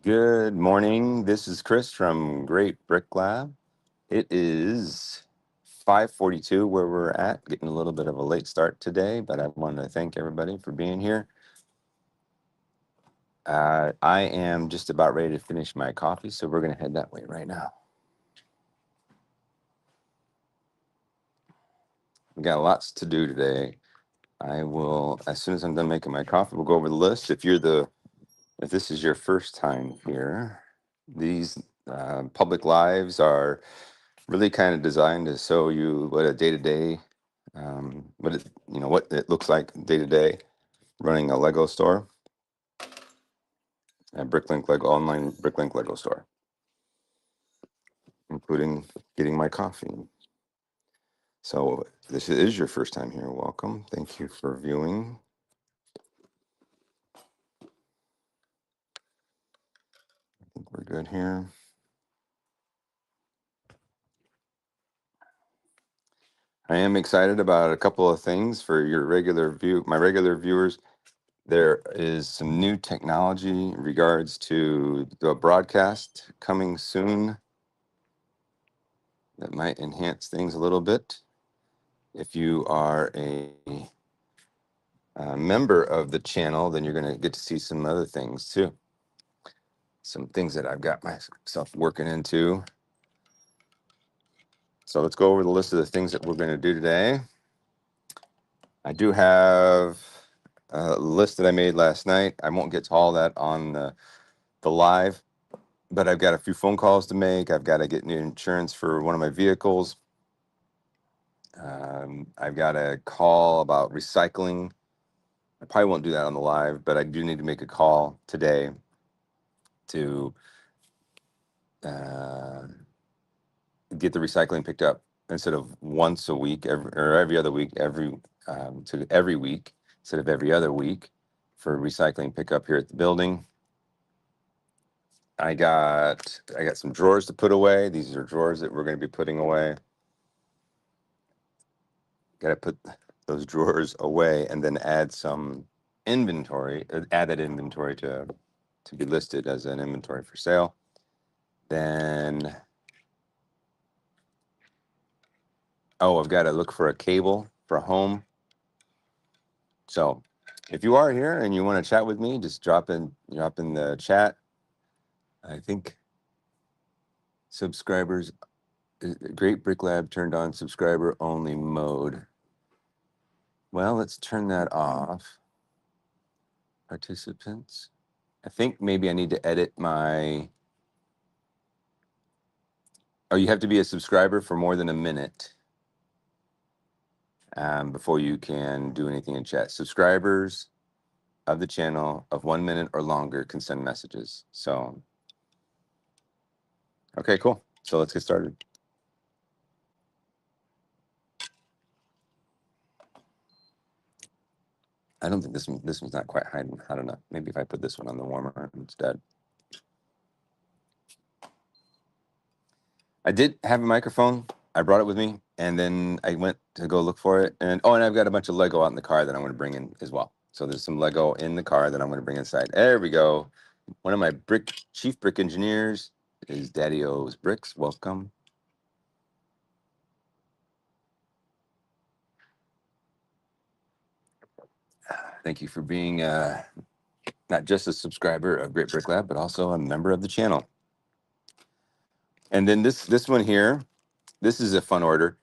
Good morning. This is Chris from Great Brick Lab. It is 5:42 where we're at, getting a little bit of a late start today, but I want to thank everybody for being here. I am just about ready to finish my coffee, so we're going to head that way right now. We got lots to do today. I will, as soon as I'm done making my coffee, we'll go over the list. If this is your first time here, these public lives are really kind of designed to show you what a day-to-day what it looks like day to day running a Lego store, a Bricklink Lego online Bricklink Lego store, including getting my coffee. So if this is your first time here, welcome. Thank you for viewing. I think we're good here. I am excited about a couple of things for my regular viewers. There is some new technology in regards to the broadcast coming soon that might enhance things a little bit. If you are a member of the channel, then you're going to get to see some other things too. Some things that I've got myself working into. So let's go over the list of the things that we're going to do today. I do have a list that I made last night. I won't get to all that on the live, but I've got a few phone calls to make. I've got to get new insurance for one of my vehicles. I've got a call about recycling. I probably won't do that on the live, but I do need to make a call today to get the recycling picked up instead of once a week, every other week, to every week instead of every other week for recycling pickup here at the building. I got some drawers to put away. These are drawers that we're going to be putting away. Got to put those drawers away and then add some inventory, add that inventory to be listed as an inventory for sale. Then, I've got to look for a cable for a home. So if you are here and you want to chat with me, just drop in the chat. I think subscribers, Great Brick Lab turned on subscriber only mode. Well, let's turn that off. Participants. I think maybe I need to edit my. Oh, you have to be a subscriber for more than a minute before you can do anything in chat. Subscribers of the channel of 1 minute or longer can send messages. So, okay, cool. So let's get started. I don't think this one's not quite hot enough. Maybe if I put this one on the warmer instead. I did have a microphone. I brought it with me, and then I went to go look for it. And I've got a bunch of Lego out in the car that I'm going to bring in as well. So there's some Lego in the car that I'm going to bring inside. There we go. One of my chief brick engineers is Daddy O's Bricks. Welcome. Thank you for being not just a subscriber of Great Brick Lab, but also a member of the channel. And then this one here, this is a fun order.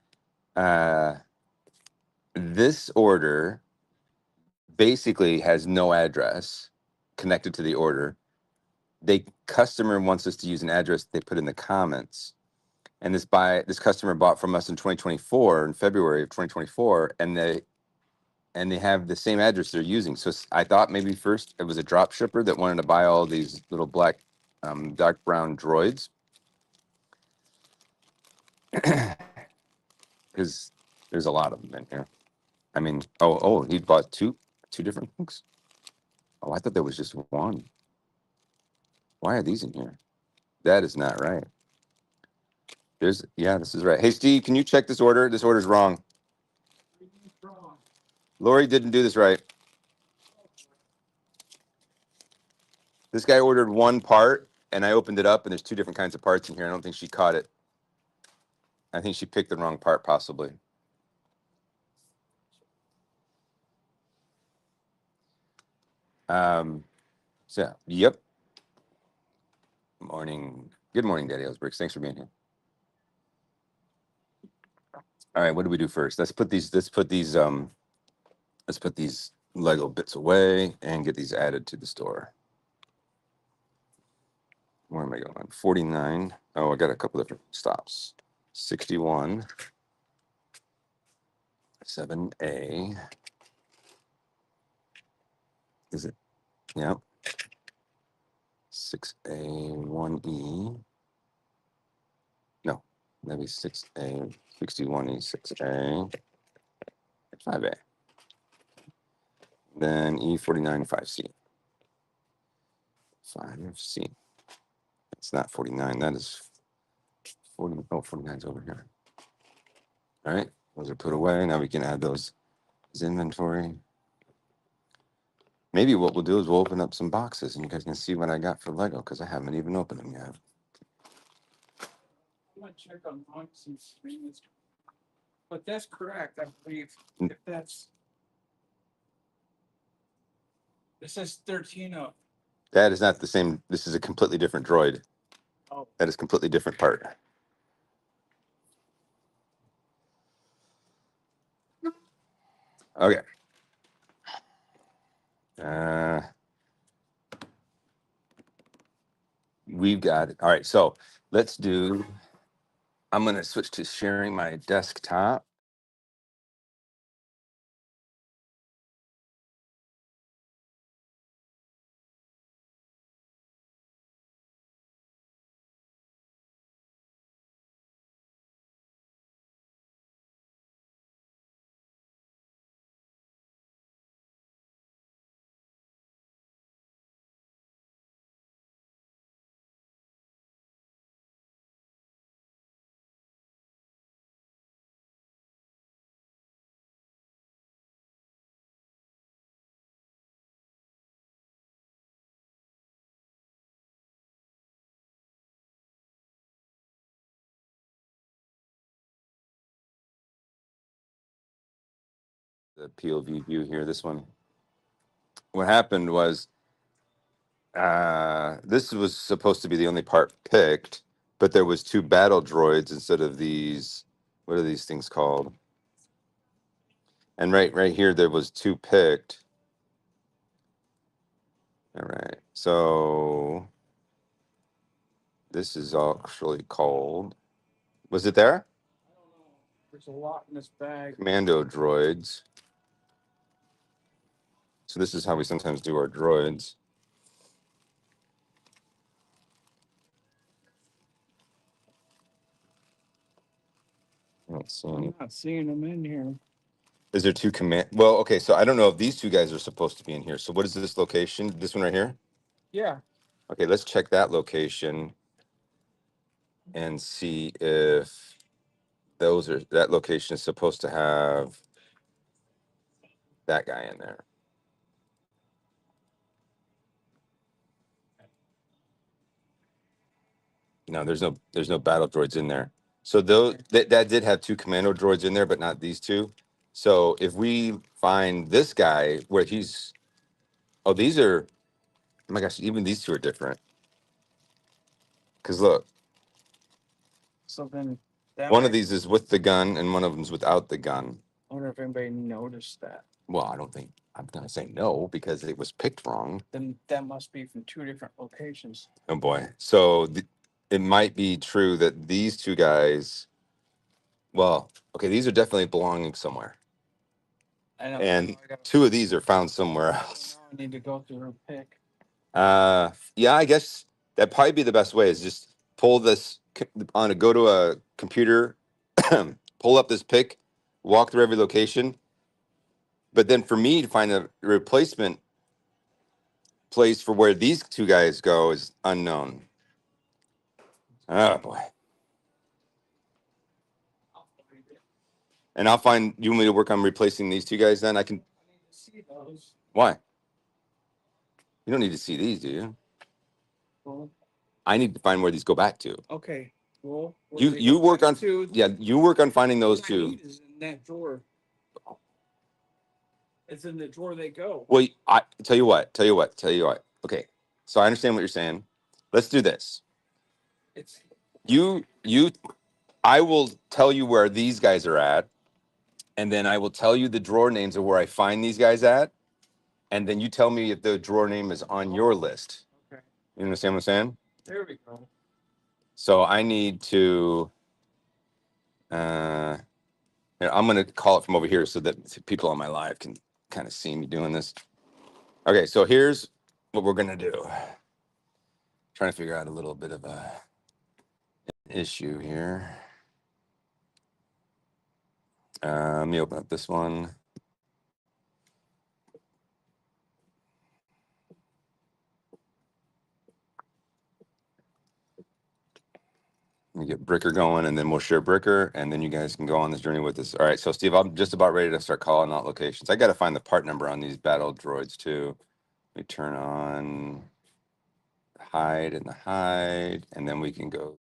This order basically has no address connected to the order. The customer wants us to use an address they put in the comments. And this customer bought from us in 2024, in February of 2024, and they have the same address they're using. So I thought maybe first it was a drop shipper that wanted to buy all these little black, dark brown droids. Because there's a lot of them in here. I mean, he bought two different things. Oh, I thought there was just one. Why are these in here? That is not right. This is right. Hey, Steve, can you check this order? This order's wrong. Lori didn't do this right. This guy ordered one part, and I opened it up, and there's two different kinds of parts in here. I don't think she caught it. I think she picked the wrong part, possibly. So, yep. Morning. Good morning, Daddy Ellsbricks. Thanks for being here. All right, what do we do first? Let's put these Lego bits away and get these added to the store. Where am I going? 49. Oh, I got a couple different stops. 61. 7A. Is it? Yep. 6A, 1E. No, that'd be 6A, 61E, 6A, 5A. Then E49, 5C. 5C. It's not 49. That is 40. Oh, 49 is over here. All right. Those are put away. Now we can add those as inventory. Maybe what we'll do is we'll open up some boxes and you guys can see what I got for Lego because I haven't even opened them yet. I want to check on monks and strings. But that's correct, I believe. If that's. This is 13 of. That is not the same. This is a completely different droid. Oh. That is a completely different part. Okay. We've got it. All right. So let's do. I'm going to switch to sharing my desktop. The POV view here, this one. What happened was this was supposed to be the only part picked, but there was two battle droids instead of these. What are these things called? And right here, there was two picked. All right. So this is actually called. Was it there? I don't know. There's a lot in this bag. Commando droids. So this is how we sometimes do our droids. I'm not seeing them in here. Is there two command? Well, okay, so I don't know if these two guys are supposed to be in here. So what is this location? This one right here? Yeah. Okay, let's check that location and see if that location is supposed to have that guy in there. No, there's no battle droids in there. So that did have two commando droids in there, but not these two. So if we find this guy where these are, oh my gosh, even these two are different. Because look, So then one of these is with the gun and one of them's without the gun. I wonder if anybody noticed that. Well, I don't think I'm gonna say no because it was picked wrong. Then that must be from two different locations. Oh boy. So it might be true that these two guys, well, okay, these are definitely belonging somewhere. I know. And two of these are found somewhere else. I need to go through and pick. Yeah, I guess that'd probably be the best way is just pull this go to a computer, pull up this pick, walk through every location. But then for me to find a replacement place for where these two guys go is unknown. Oh boy. And I'll find. You want me to work on replacing these two guys? Then I can. I need to see those. Why? You don't need to see these, do you? Well, I need to find where these go back to. Okay, well. where You they you go work back on to, yeah, you work on finding those what I two. need is in that drawer. It's in the drawer they go. Well, I tell you what. Okay, so I understand what you're saying. Let's do this. It's You, I will tell you where these guys are at, and then I will tell you the drawer names of where I find these guys at, and then you tell me if the drawer name is on your list. okay. You understand what I'm saying? There we go. So I need to. I'm going to call it from over here so that people on my live can kind of see me doing this. Okay, so here's what we're going to do. Trying to figure out a little bit of a issue here. Let me open up this one. Let me get Bricker going, and then we'll share Bricker, and then you guys can go on this journey with us. All right, so Steve, I'm just about ready to start calling out locations. I got to find the part number on these battle droids too. Let me turn on hide and the hide, and then we can go.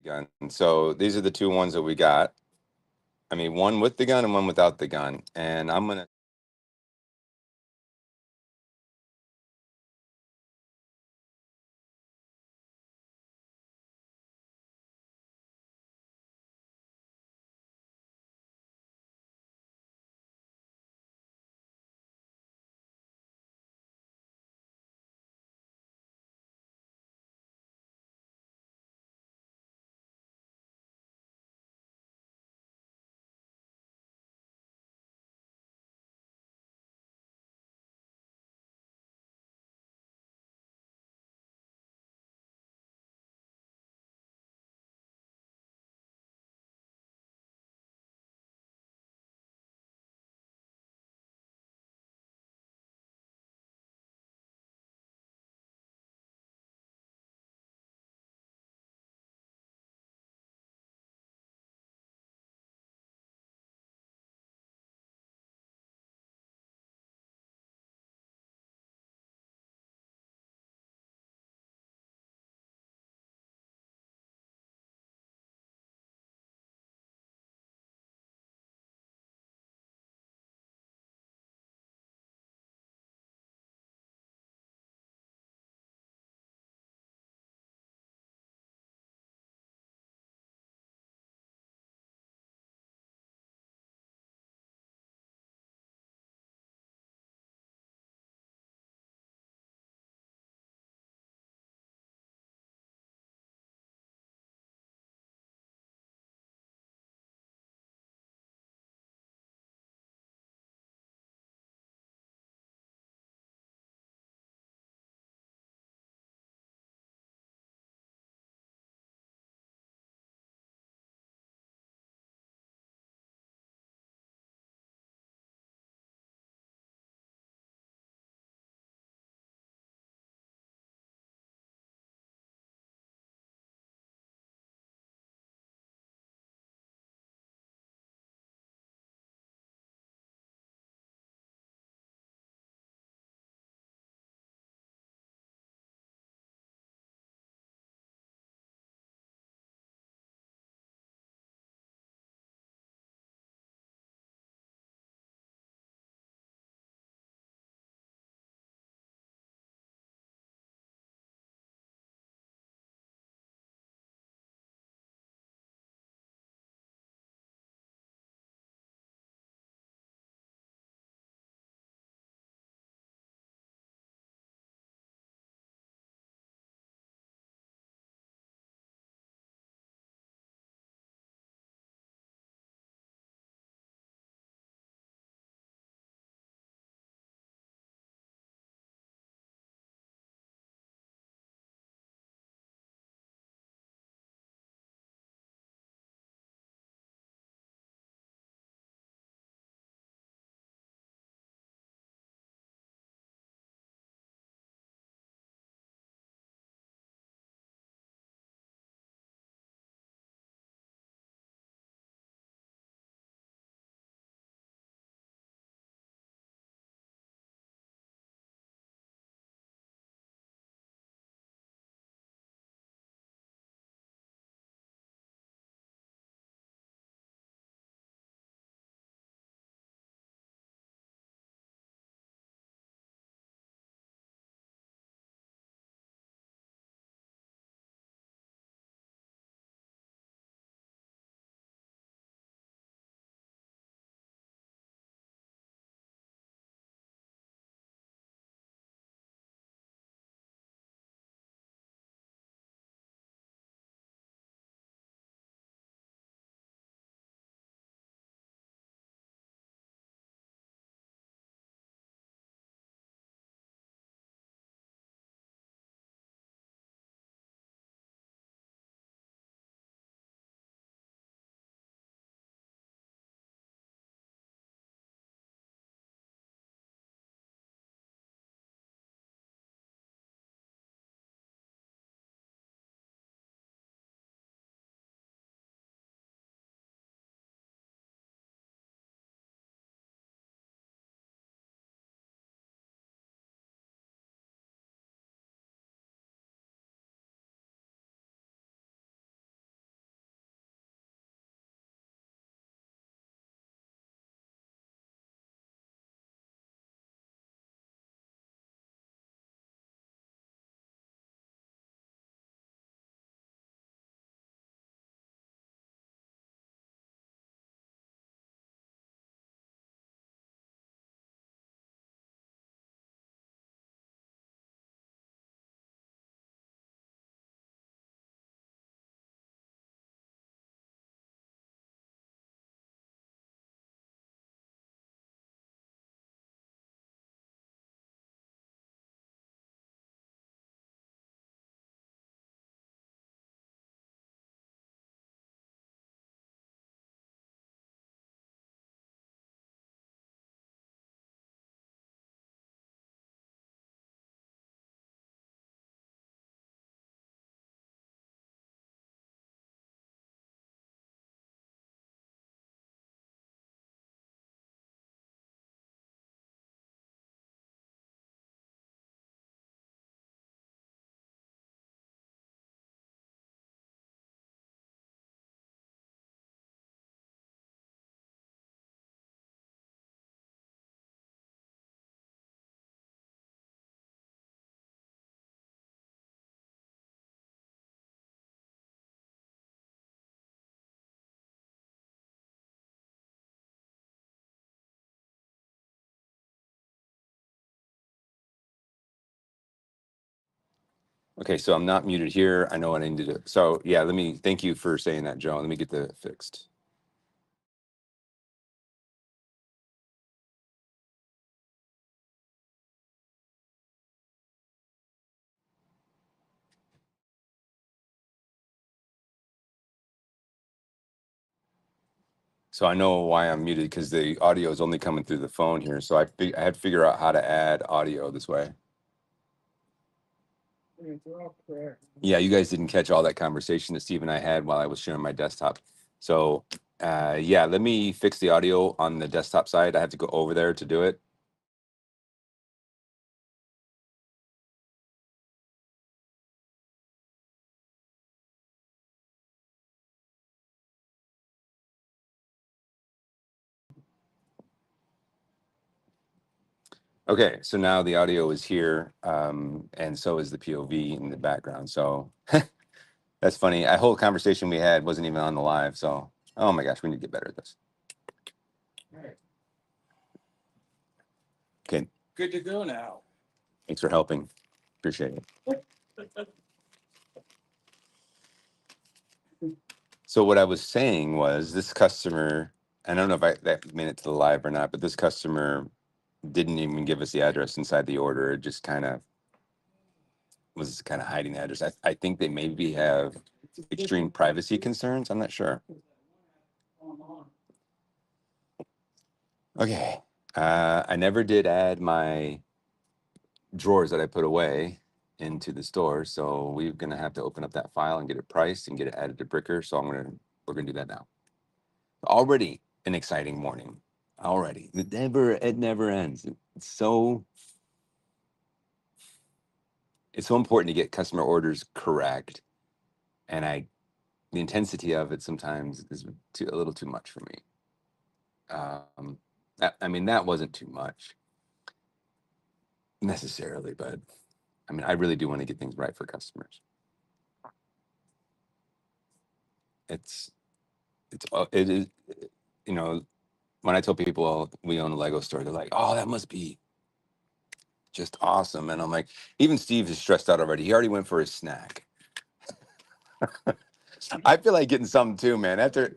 Gun. So these are the two ones that we got. I mean, one with the gun and one without the gun. And I'm gonna Okay, so I'm not muted here. I know what I need to do. So yeah, thank you for saying that, Joe. Let me get that fixed. So I know why I'm muted, because the audio is only coming through the phone here. So I had to figure out how to add audio this way. They're all correct. Yeah, you guys didn't catch all that conversation that Steve and I had while I was sharing my desktop. So yeah, let me fix the audio on the desktop side. I have to go over there to do it. Okay, so now the audio is here, and so is the POV in the background. So that's funny. A whole conversation we had wasn't even on the live. So, oh my gosh, we need to get better at this. Right. Okay, Good to go now. thanks for helping. Appreciate it. So what I was saying was, this customer, I don't know if that made it to the live or not, but this customer didn't even give us the address inside the order. It just was kind of hiding the address. I think they maybe have extreme privacy concerns. I'm not sure. Okay. I never did add my drawers that I put away into the store, so we're gonna have to open up that file and get it priced and get it added to Bricker. So we're gonna do that now. Already an exciting morning. Already, it never ends. It's so important to get customer orders correct, and the intensity of it sometimes is a little too much for me. I mean, that wasn't too much necessarily, but I mean, I really do want to get things right for customers. It is, you know, when I tell people we own a Lego store, they're like, "Oh, that must be just awesome." And I'm like, even Steve is stressed out already. He already went for his snack. I feel like getting something too, man. After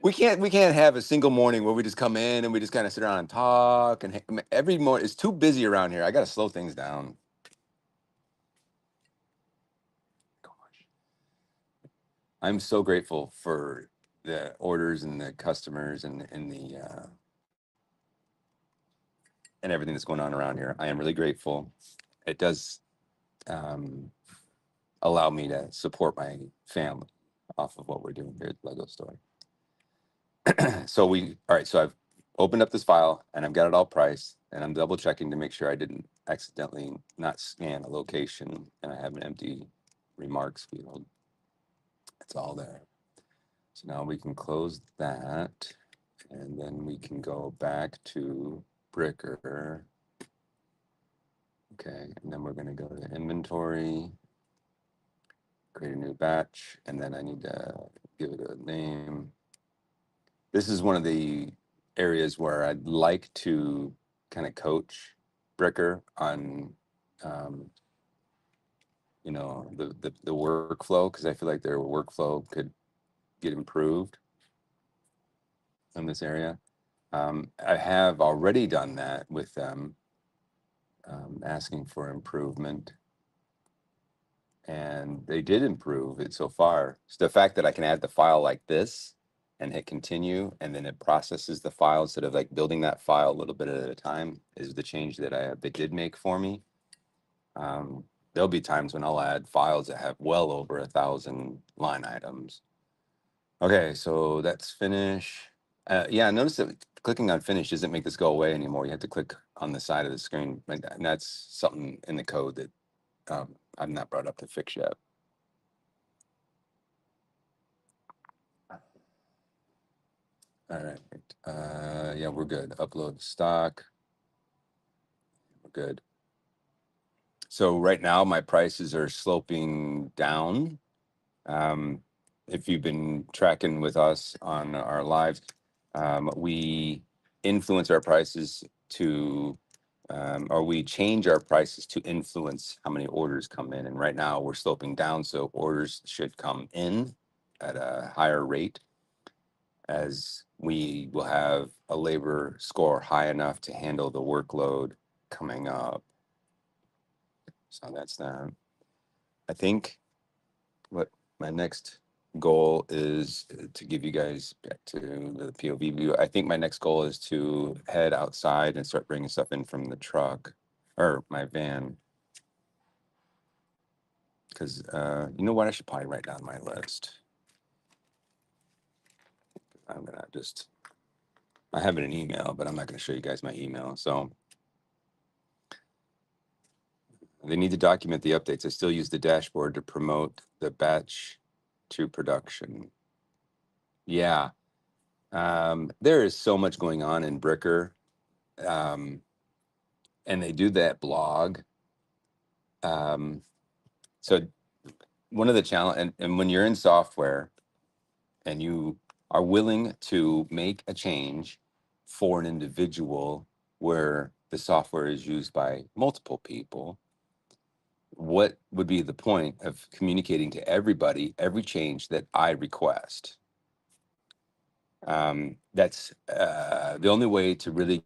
we can't have a single morning where we just come in and we just kind of sit around and talk. And every morning it's too busy around here. I got to slow things down. Gosh, I'm so grateful for the orders and the customers and the and everything that's going on around here. I am really grateful. It does um, allow me to support my family off of what we're doing here at the Lego store. So all right, so I've opened up this file and I've got it all priced, and I'm double checking to make sure I didn't accidentally not scan a location and I have an empty remarks field. It's all there. So now we can close that, and then we can go back to Bricker. Okay, and then we're going to go to inventory, create a new batch, and then I need to give it a name. This is one of the areas where I'd like to kind of coach Bricker on, um, the workflow, because I feel like their workflow could get improved in this area. I have already done that with them, asking for improvement, and they did improve it so far. So the fact that I can add the file like this and hit continue, and then it processes the file instead of like building that file a little bit at a time, is the change that they did make for me. There'll be times when I'll add files that have well over 1,000 line items. Okay, so that's finish. Yeah, notice that clicking on finish doesn't make this go away anymore. You have to click on the side of the screen, and that's something in the code that I've not brought up to fix yet. All right. Yeah, we're good. Upload stock. We're good. So right now my prices are sloping down. If you've been tracking with us on our lives, we influence our prices to or we change our prices to influence how many orders come in. And right now we're sloping down, so orders should come in at a higher rate as we will have a labor score high enough to handle the workload coming up. So that's that. I think what my next goal is to give you guys back to the POV view. I think my next goal is to head outside and start bringing stuff in from the truck or my van. Because you know what? I should probably write down my list. I'm going to just, I have it in email, but I'm not going to show you guys my email. So they need to document the updates. I still use the dashboard to promote the batch to production. Yeah. There is so much going on in Bricker. And they do that blog. So one of the challenge, and when you're in software and you are willing to make a change for an individual where the software is used by multiple people, what would be the point of communicating to everybody every change that I request? That's the only way to really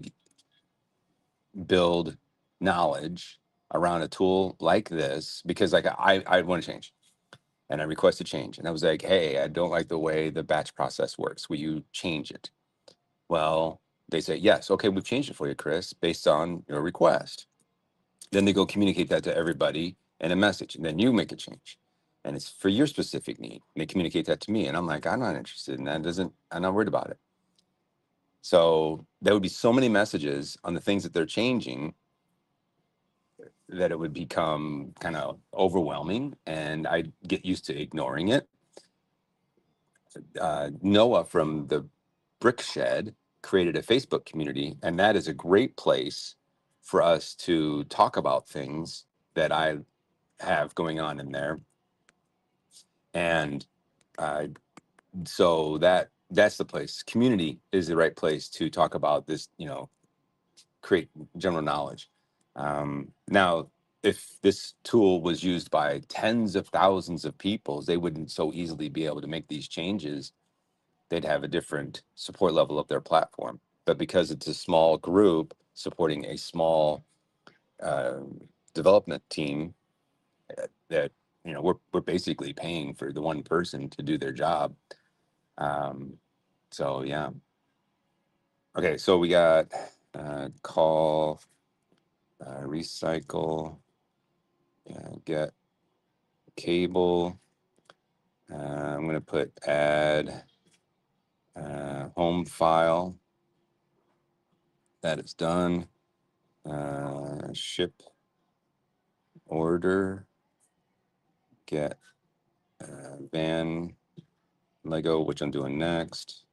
build knowledge around a tool like this, because like I want to change and I request a change. And I was like, hey, I don't like the way the batch process works. Will you change it? Well, they say, yes. Okay, we've changed it for you, Chris, based on your request. Then they go communicate that to everybody in a message. And then you make a change. And it's for your specific need. And they communicate that to me. And I'm like, I'm not interested in that. I'm not worried about it. So there would be so many messages on the things that they're changing that it would become kind of overwhelming. And I'd get used to ignoring it. Noah from the Brick Shed created a Facebook community, and that is a great place for us to talk about things that I have going on in there. And so that's the place. Community is the right place to talk about this, create general knowledge. Now, if this tool was used by tens of thousands of people, they wouldn't so easily be able to make these changes. They'd have a different support level of their platform. But because it's a small group supporting a small development team, that we're basically paying for the one person to do their job. So yeah. Okay, so we got call, recycle, get cable. I'm gonna put add home file. That is done. Ship order, get van Lego, which I'm doing next.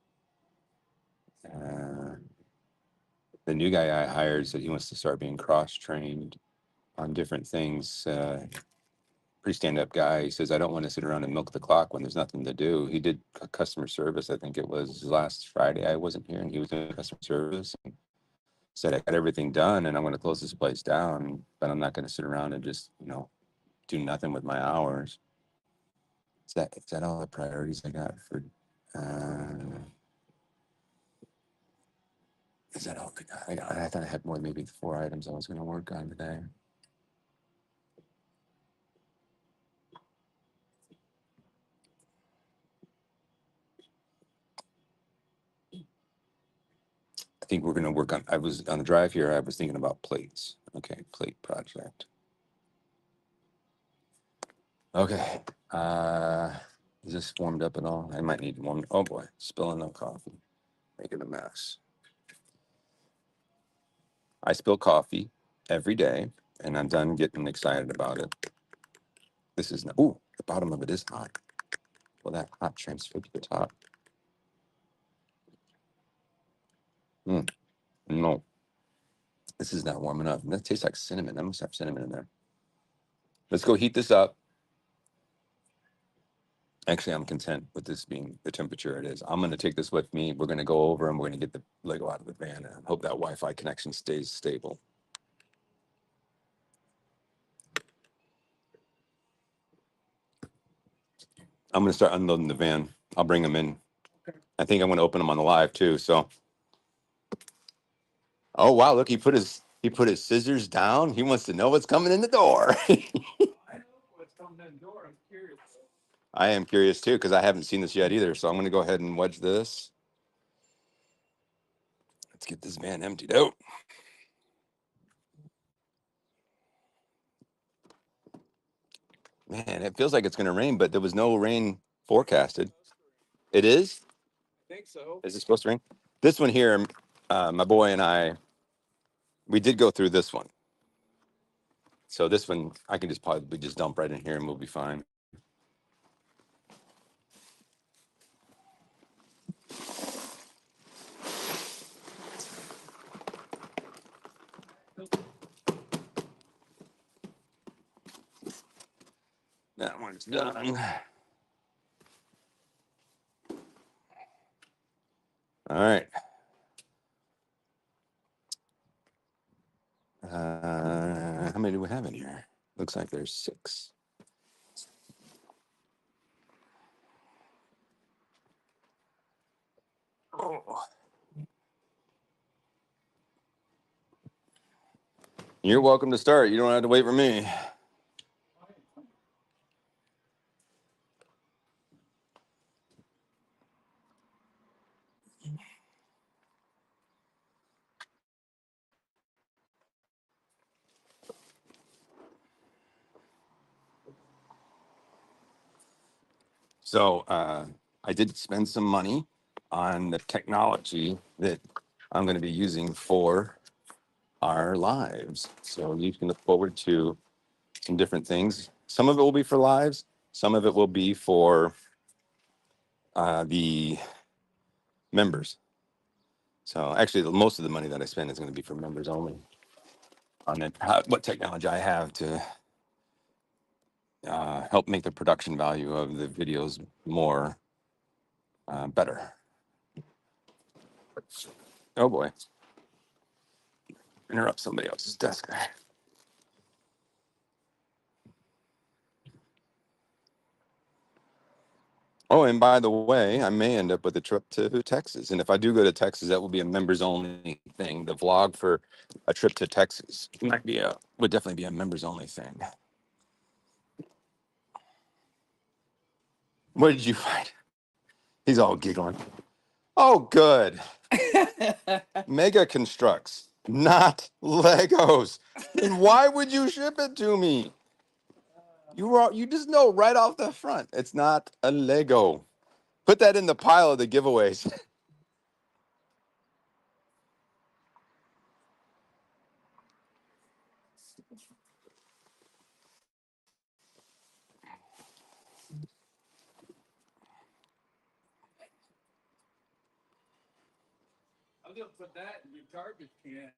The new guy I hired said he wants to start being cross-trained on different things. Pretty stand-up guy. He says, I don't want to sit around and milk the clock when there's nothing to do. He did customer service. I think it was last Friday. I wasn't here, and he was doing customer service. And said, I got everything done, and I'm going to close this place down, but I'm not going to sit around and just, do nothing with my hours. Is that all the priorities I got for? Is that all I got? I thought I had more, maybe 4 items I was going to work on today. I think we're going to work on. I was on the drive here. I was thinking about plates. Okay, plate project. Okay. Is this warmed up at all? I might need one. Oh boy, spilling no coffee, making a mess. I spill coffee every day, and I'm done getting excited about it. This is not. Ooh, the bottom of it is hot. Well, that hot transferred to the top. No, this is not warm enough. That tastes like cinnamon. I must have cinnamon in there. Let's go heat this up. Actually, I'm content with this being the temperature it is. I'm going to take this with me. We're going to go over and we're going to get the Lego out of the van and hope that Wi-Fi connection stays stable. I'm going to start unloading the van. I'll bring them in. Okay. I think I'm going to open them on the live too. So, oh wow, look, he put his scissors down. He wants to know what's coming in the door. I know what's coming in the door. I'm curious. I am curious too because I haven't seen this yet either. So I'm going to go ahead and wedge this. Let's get this van emptied out. Man, it feels like it's going to rain, but there was no rain forecasted. It is? I think so. Is it supposed to rain? This one here, my boy and I, we did go through this one. So this one, I can just probably just dump right in here and we'll be fine. That one's done. All right. How many do we have in here? Looks like there's 6. Oh. You're welcome to start. You don't have to wait for me. So I did spend some money on the technology that I'm going to be using for our lives. So you can look forward to some different things. Some of it will be for lives. Some of it will be for the members. So actually, most of the money that I spend is going to be for members only on what technology I have to help make the production value of the videos more better. Oh boy. Interrupt somebody else's desk. Oh, and by the way, I may end up with a trip to Texas. And if I do go to Texas, that will be a members only thing. The vlog for a trip to Texas would definitely be a members only thing. What did you find? He's all giggling. Oh, good. Mega Constructs, not Legos. And why would you ship it to me? You just know right off the front, it's not a Lego. Put that in the pile of the giveaways. I'm gonna put that in your garbage can.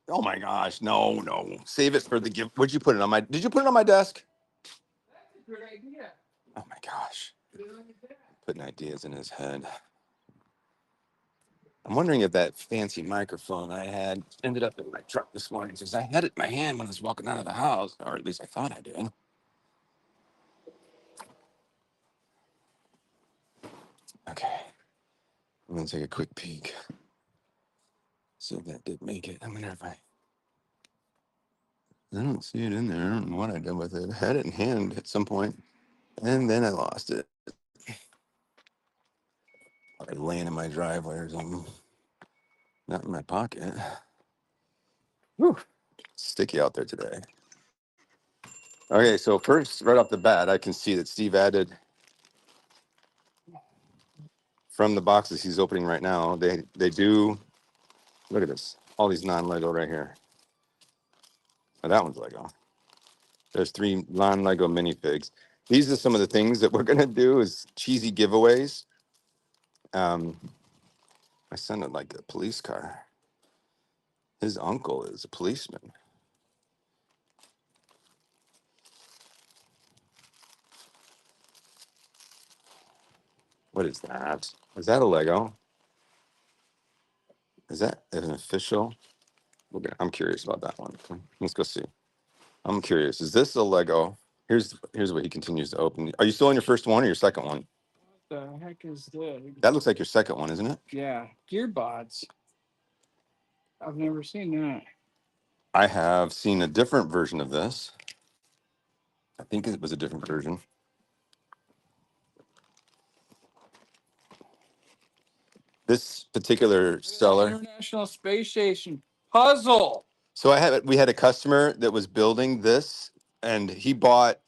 Oh my gosh, no. Save it for the gift. Did you put it on my desk? That's a good idea. Oh my gosh. Put it on your desk. Putting ideas in his head. I'm wondering if that fancy microphone I had ended up in my truck this morning because I had it in my hand when I was walking out of the house, or at least I thought I did. Okay. I'm gonna take a quick peek. See if that did make it. I wonder if I don't see it in there. I don't know what I did with it. I had it in hand at some point, and then I lost it. Probably laying in my driveway or something. Not in my pocket. Whew. Sticky out there today. Okay, so first, right off the bat, I can see that Steve added from the boxes he's opening right now. They do. Look at this. All these non-Lego right here. Oh, that one's Lego. There's 3 non-Lego minifigs. These are some of the things that we're gonna do is cheesy giveaways. I sounded like a police car. His uncle is a policeman. What is that? Is that a Lego? Is that an official? I'm curious about that one. Let's go see. I'm curious. Is this a Lego? Here's what he continues to open. Are you still on your first one or your second one? the heck is this? That looks like your second one, isn't it? Yeah, gearbots. I've never seen that. I have seen a different version of this. I think it was a different version. This particular seller. International Space Station puzzle. So we had a customer that was building this, and he bought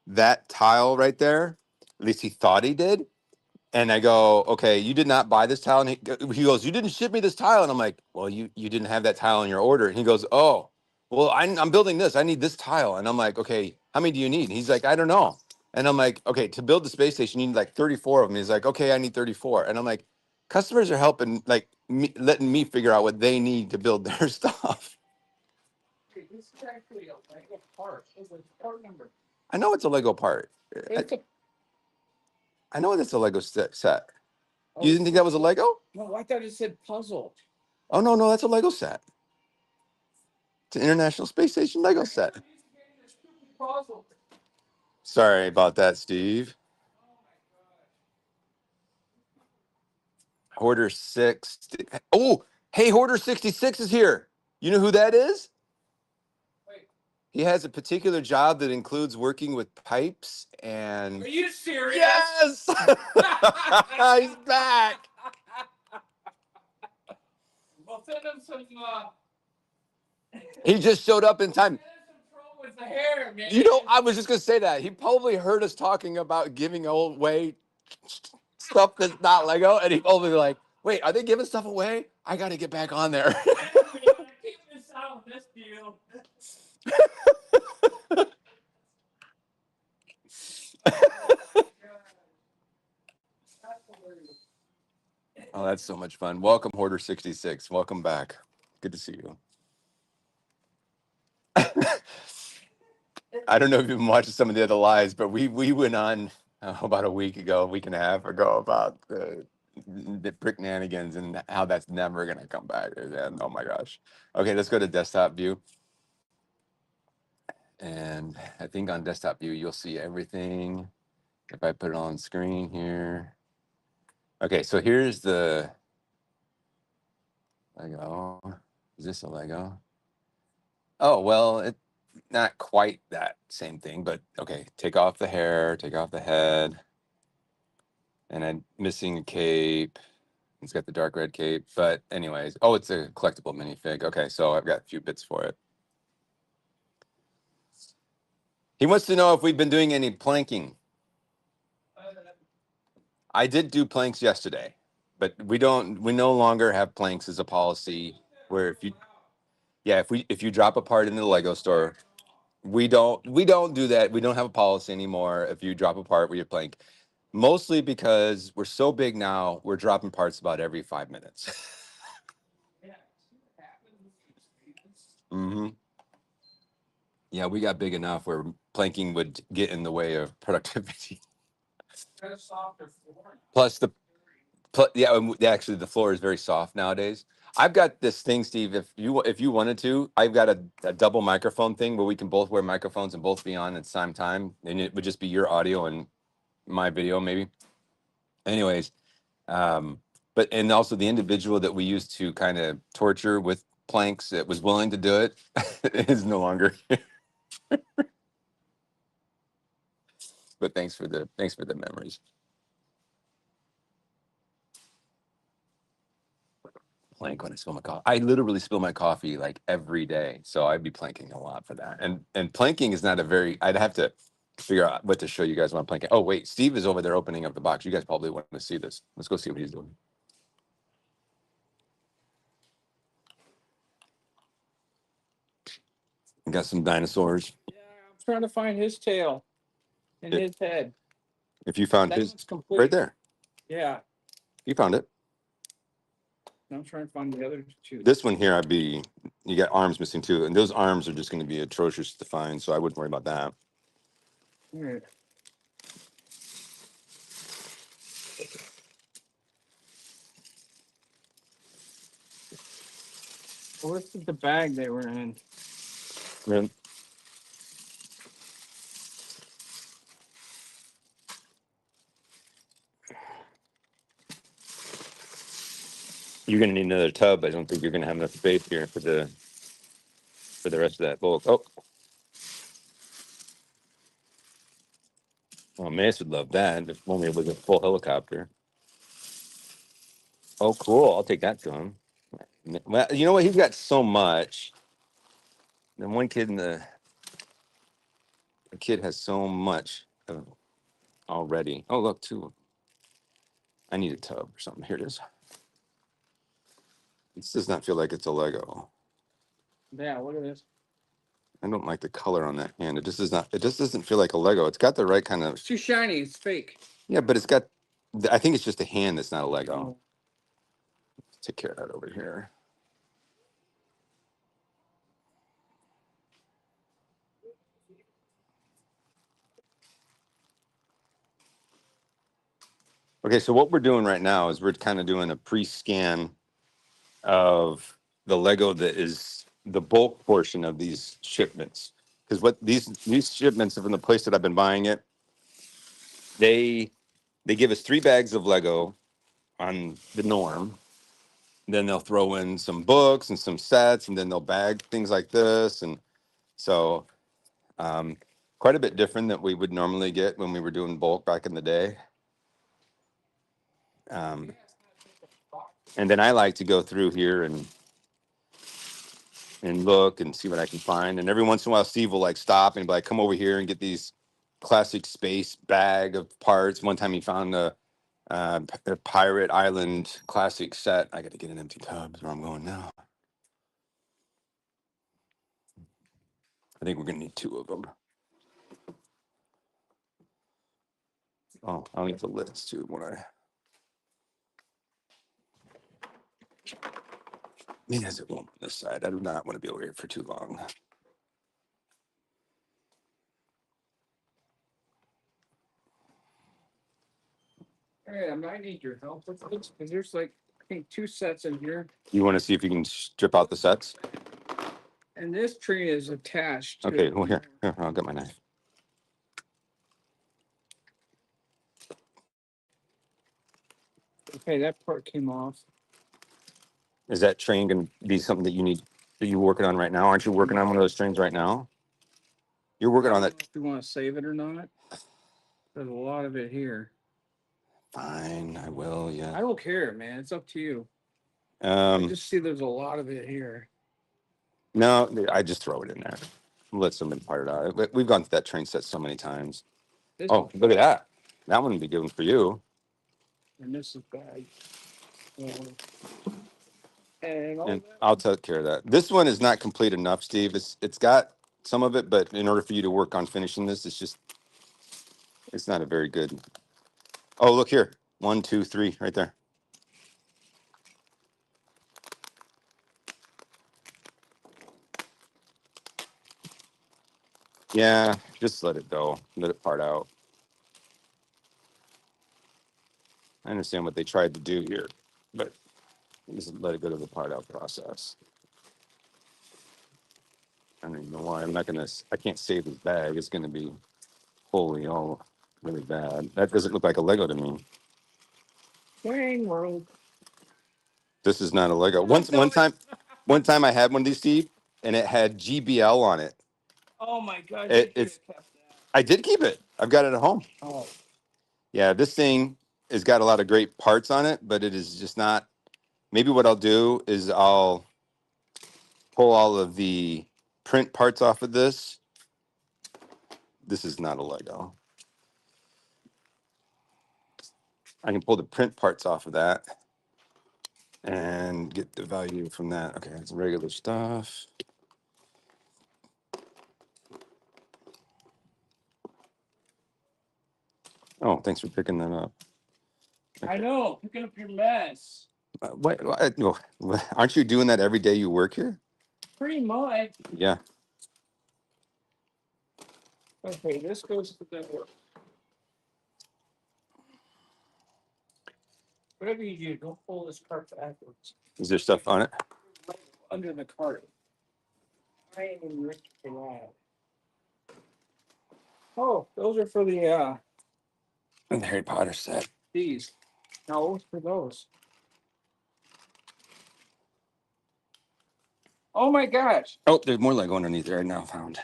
that tile right there. At least he thought he did. And I go, okay, you did not buy this tile. And he goes, you didn't ship me this tile. And I'm like, well, you didn't have that tile in your order. And he goes, oh, well, I'm building this. I need this tile. And I'm like, okay, how many do you need? And he's like, I don't know. And I'm like, okay, to build the space station, you need like 34 of them. He's like, okay, I need 34. And I'm like, customers are helping, like letting me figure out what they need to build their stuff. Okay, this is actually a Lego part. It's a part number. I know it's a Lego part. I know it's a Lego set. Oh, You didn't think that was a Lego? no, I thought it said puzzle. Oh, no, that's a Lego set. It's an International Space Station Lego set. Puzzle. Sorry about that, Steve. Hoarder 6. Oh, hey, Hoarder 66 is here. You know who that is? Wait. He has a particular job that includes working with pipes and... Are you serious? Yes! He's back. Well, send him some. He just showed up in time. With the hair, man. You know, I was just going to say that. He probably heard us talking about giving away stuff that's not Lego, and he probably like, wait, are they giving stuff away? I got to get back on there. Keep this out of this deal. Oh, that's so much fun. Welcome, Hoarder 66. Welcome back. Good to see you. I don't know if you've been watching some of the other lives, but we went on about a week and a half ago about the brick nanigans and how that's never going to come back. And oh my gosh. Okay, let's go to desktop view. And I think on desktop view, you'll see everything. If I put it on screen here. Okay, so here's the Lego. Is this a Lego? Oh, well, it's not quite that same thing, but okay, take off the hair, take off the head. And I'm missing a cape. It's got the dark red cape, but anyways, oh, it's a collectible minifig. Okay, so I've got a few bits for it. He wants to know if we've been doing any planking. I did do planks yesterday, but we no longer have planks as a policy where if you drop a part in the Lego store, we don't do that. We don't have a policy anymore. If you drop a part, we have plank. Mostly because we're so big now, we're dropping parts about every 5 minutes. Mm-hmm. Yeah, we got big enough where planking would get in the way of productivity. Plus actually the floor is very soft nowadays. I've got this thing, Steve. If you wanted to, I've got a double microphone thing where we can both wear microphones and both be on at the same time, and it would just be your audio and my video, maybe. Anyways, but and also the individual that we used to kind of torture with planks that was willing to do it is no longer here. But thanks for the memories. Plank when I spill my coffee. I literally spill my coffee like every day, so I'd be planking a lot for that. And planking is not a very. I'd have to figure out what to show you guys when I'm planking. Oh wait, Steve is over there opening up the box. You guys probably want to see this. Let's go see what he's doing. We got some dinosaurs. Yeah, I'm trying to find his tail and his head. If you found That his one's complete. right there, Yeah, you found it. I'm trying to find the other two. This one here, you got arms missing too, and those arms are just going to be atrocious to find, so I wouldn't worry about that. All right. Where's the bag they were in? Yeah. You're gonna need another tub. I don't think you're gonna have enough space here for the rest of that bulk. Oh, Mace would love that if only it was a full helicopter. Oh, cool. I'll take that to him. Well, you know what? He's got so much. And one kid the kid has so much already. Oh, look, two. I need a tub or something. Here it is. This does not feel like it's a Lego. Yeah, look at this. I don't like the color on that hand. It just does not. It just doesn't feel like a Lego. It's got the right kind of. It's too shiny. It's fake. Yeah, but it's got. I think it's just a hand that's not a Lego. Oh. Take care of that over here. Okay, so what we're doing right now is we're kind of doing a pre-scan of the Lego that is the bulk portion of these shipments. Because what these shipments from the place that I've been buying it, they give us 3 bags of Lego on the norm. Then they'll throw in some books and some sets, and then they'll bag things like this. And so quite a bit different than we would normally get when we were doing bulk back in the day. And then I like to go through here and look and see what I can find. And every once in a while, Steve will like stop and be like, come over here and get these classic space bag of parts. One time he found a Pirate Island classic set. I got to get an empty tub. That's where I'm going now. I think we're going to need 2 of them. Oh, I'll need the lids too when I. As it won't on this side. I do not want to be over here for too long. Hey, I might need your help with this because there's like I think 2 sets in here. You want to see if you can strip out the sets? And this tree is attached. Okay, well here, I'll get my knife. Okay, that part came off. Is that train going to be something that you're working on right now? Aren't you working on one of those trains right now? You're working on that. If you want to save it or not. There's a lot of it here. Fine, I will. Yeah. I don't care, man. It's up to you. I just see there's a lot of it here. No, I just throw it in there. Let somebody part it out. We've gone through that train set so many times. Oh, look at that. That one would be good one for you. And this is bad. And I'll take care of that. This one is not complete enough, Steve. It's got some of it, but in order for you to work on finishing this, it's not a very good. Oh, look here. 1, 2, 3, right there. Yeah, just let it go. Let it part out. I understand what they tried to do here, but just let it go to the part out process. I don't even know why. I can't save this bag. It's gonna be wholly all really bad. That doesn't look like a Lego to me. dang world. This is not a Lego. One time I had one of these, Steve, and it had GBL on it. Oh my god, I did keep it. I've got it at home. Oh. Yeah, this thing has got a lot of great parts on it, but it is just not. Maybe what I'll do is I'll pull all of the print parts off of this. This is not a Lego. I can pull the print parts off of that and get the value from that. Okay, it's regular stuff. Oh, thanks for picking that up. I know, picking up your mess. No, aren't you doing that every day you work here? Pretty much. Yeah. Okay, this goes to the. Whatever you do, don't pull this cart backwards. Is there stuff on it? Under the cart. I ain't even reached for that. Oh, those are for the The Harry Potter set. these. Now what's for those? Oh my gosh. Oh, there's more Lego underneath there I now found.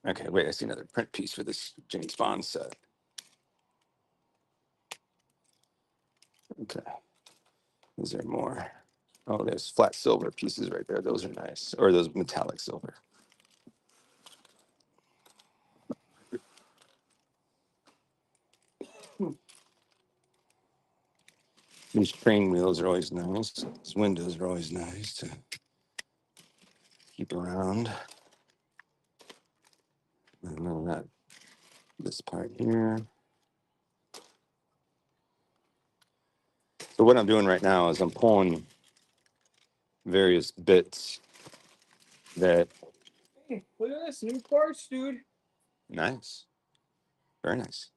Okay, wait, I see another print piece for this James Bond set. Okay. Is there more? Oh, there's flat silver pieces right there. Those are nice. Or those metallic silver. These train wheels are always nice. These windows are always nice to keep around. And then that, this part here. So what I'm doing right now is I'm pulling various bits that. Hey, look at this, new parts, dude. Nice. Very nice.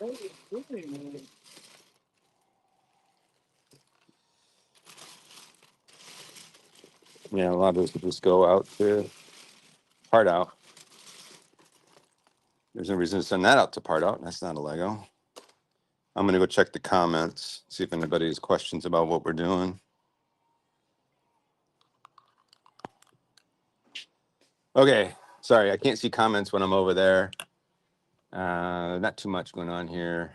Really. Yeah, a lot of those could just go out to part out. There's no reason to send that out to part out. That's not a Lego. I'm going to go check the comments, see if anybody has questions about what we're doing. Okay, sorry, I can't see comments when I'm over there. Not too much going on here.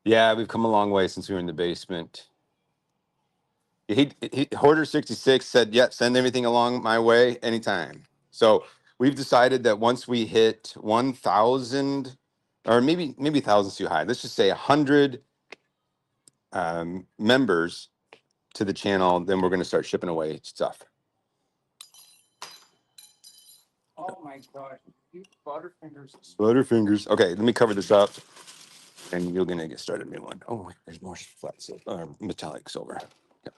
Yeah, we've come a long way since we were in the basement. Hoarder66 said, yeah, send everything along my way anytime. So we've decided that once we hit 1,000, or maybe 1,000's too high. Let's just say 100 members to the channel, then we're going to start shipping away stuff. Oh my gosh. You Butterfingers. Butterfingers. Okay, let me cover this up, and you're going to get started a new one. Oh, wait, there's more flat silver, metallic silver. Okay.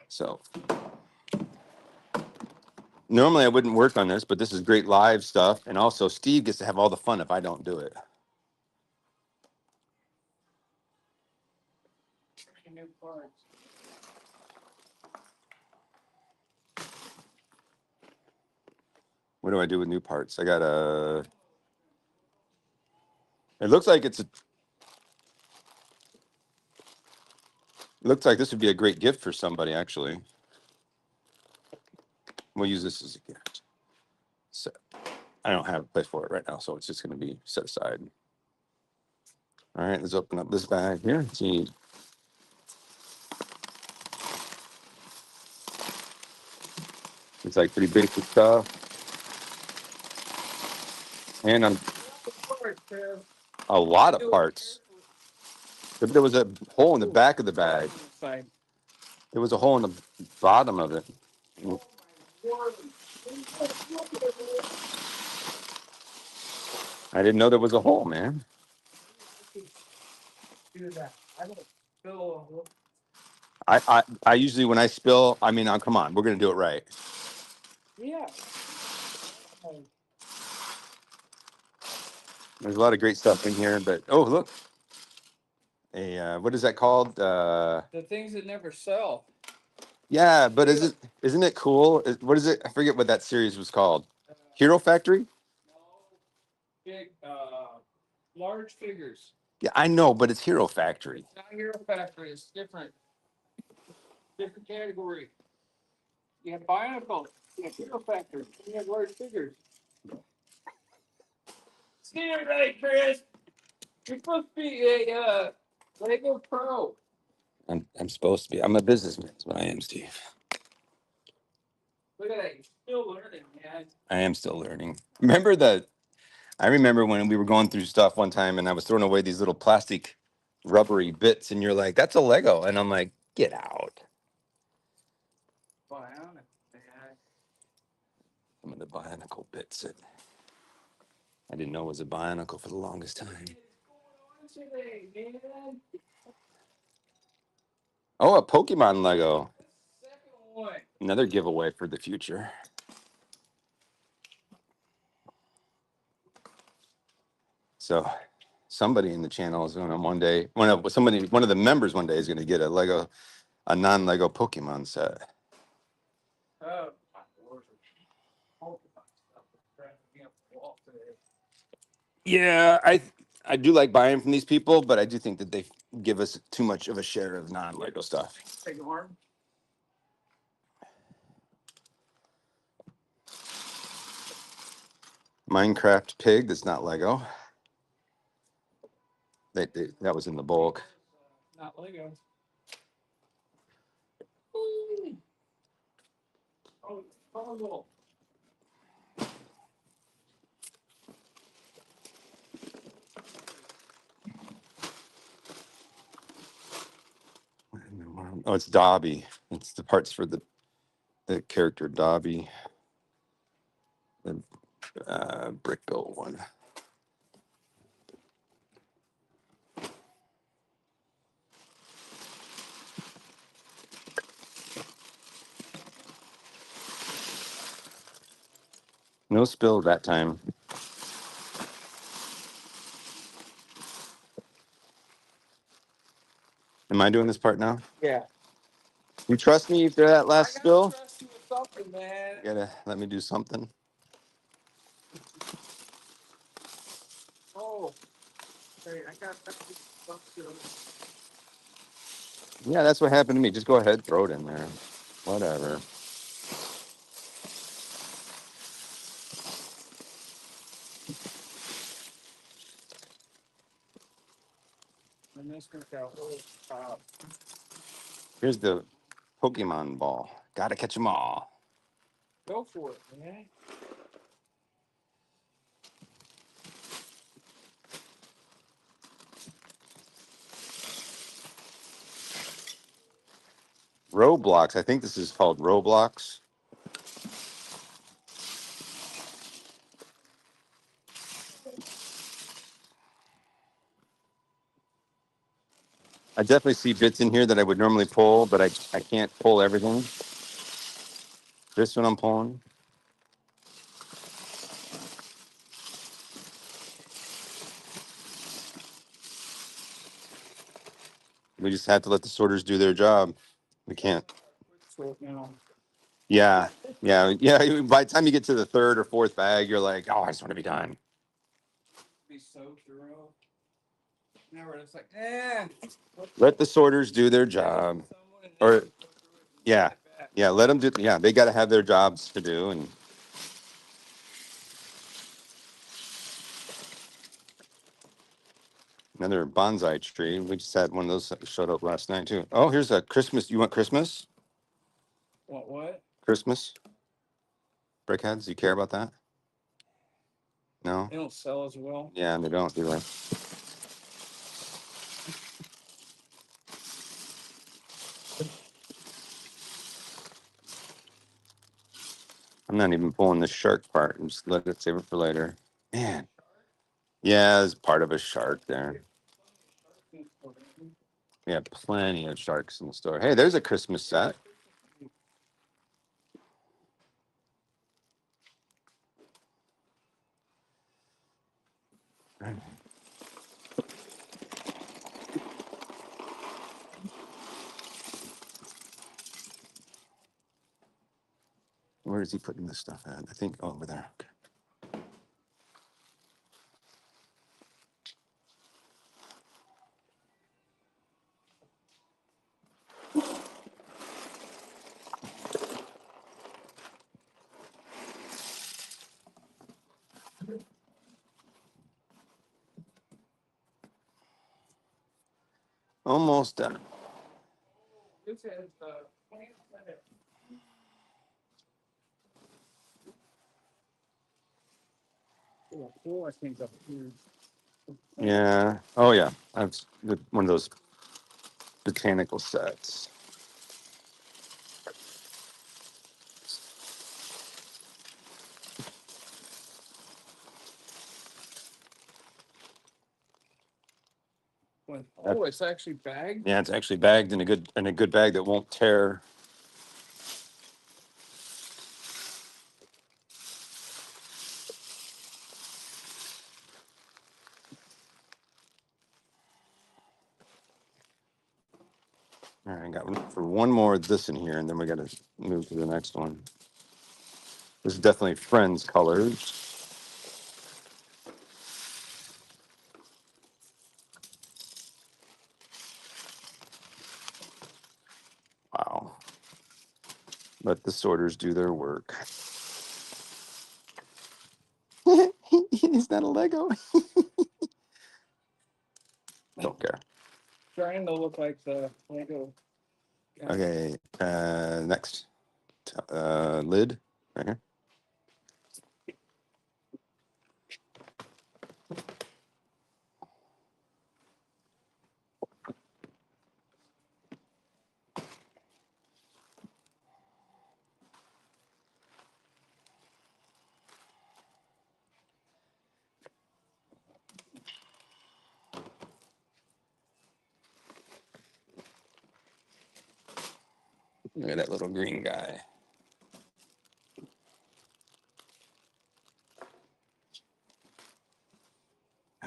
So normally I wouldn't work on this, but this is great live stuff. And also Steve gets to have all the fun if I don't do it. New parts. What do I do with new parts? I got a, it looks like it's a, it looks like this would be a great gift for somebody, actually. We'll use this as a gift. So I don't have a place for it right now, so it's just going to be set aside. All right, let's open up this bag here. See. It's like pretty basic stuff. And a lot of parts. But there was a hole in the back of the bag. There was a hole in the bottom of it. I didn't know there was a hole, man. I usually, when I spill, I mean, come on, we're gonna do it right. Yeah. There's a lot of great stuff in here, but oh, look, what is that called? The things that never sell. Yeah, but isn't it cool? What is it? I forget what that series was called. Hero Factory? No, big, large figures. Yeah, I know, but it's Hero Factory. It's not Hero Factory. It's different. Different category. You have Bionicle. You have Hero Factory. You have large figures. See it right, Chris. You're supposed to be a Lego Pro. I'm supposed to be. I'm a businessman. That's what I am, Steve. Look at that. You're still learning, man. I am still learning. I remember when we were going through stuff one time and I was throwing away these little plastic rubbery bits and you're like, that's a Lego. And I'm like, get out. Bionic, man. Some of the Bionicle bits that I didn't know was a Bionicle for the longest time. What's going on today, man? Oh, a Pokemon Lego. Second one. Another giveaway for the future. So somebody in the channel is going to one day, one of the members one day is going to get a non-Lego Pokemon set. Yeah, I do like buying from these people, but I do think that they give us too much of a share of non-Lego stuff. Take a arm. Minecraft pig that's not Lego. That was in the bulk. Not Lego. Oh, puzzle. Oh, it's Dobby. It's the parts for the character Dobby. The Brickle one. No spill that time. Am I doing this part now? Yeah. You trust me after that last spill? Trust you with something, man. You gotta let me do something. Oh. Hey, I got that. Yeah, that's what happened to me. Just go ahead, throw it in there. Whatever. And this one got a little top. Here's the Pokemon ball. Gotta catch them all. Go for it, man. Roblox. I think this is called Roblox. I definitely see bits in here that I would normally pull, but I can't pull everything. This one I'm pulling. We just have to let the sorters do their job. We can't. So now. Yeah. Yeah. Yeah. By the time you get to the third or fourth bag, you're like, oh, I just want to be done. Be so thorough. Now we're just like, Let the sorters do their job. Or, yeah. Yeah. Let them do. Yeah. They got to have their jobs to do. And another bonsai tree. We just had one of those that showed up last night, too. Oh, here's a Christmas. You want Christmas? What? Christmas? Brickheads? You care about that? No? They don't sell as well. Yeah, they don't, do they? I'm not even pulling the shark part. I'm just let it save it for later. Man. Yeah, there's part of a shark there. We have plenty of sharks in the store. Hey, there's a Christmas set. Where is he putting this stuff at? I think over there. Okay. Almost done. This has plants in it. Oh, I think up here. Yeah. Oh, yeah. That's one of those botanical sets. Oh, it's actually bagged. Yeah, it's actually bagged in a good bag that won't tear. All right, I got room for one more of this in here, and then we got to move to the next one. This is definitely Friends colors. the sorters do their work. He's not a Lego. Don't care. Trying to look like the Lego. Okay, next. Lid, right here. Look at that little green guy.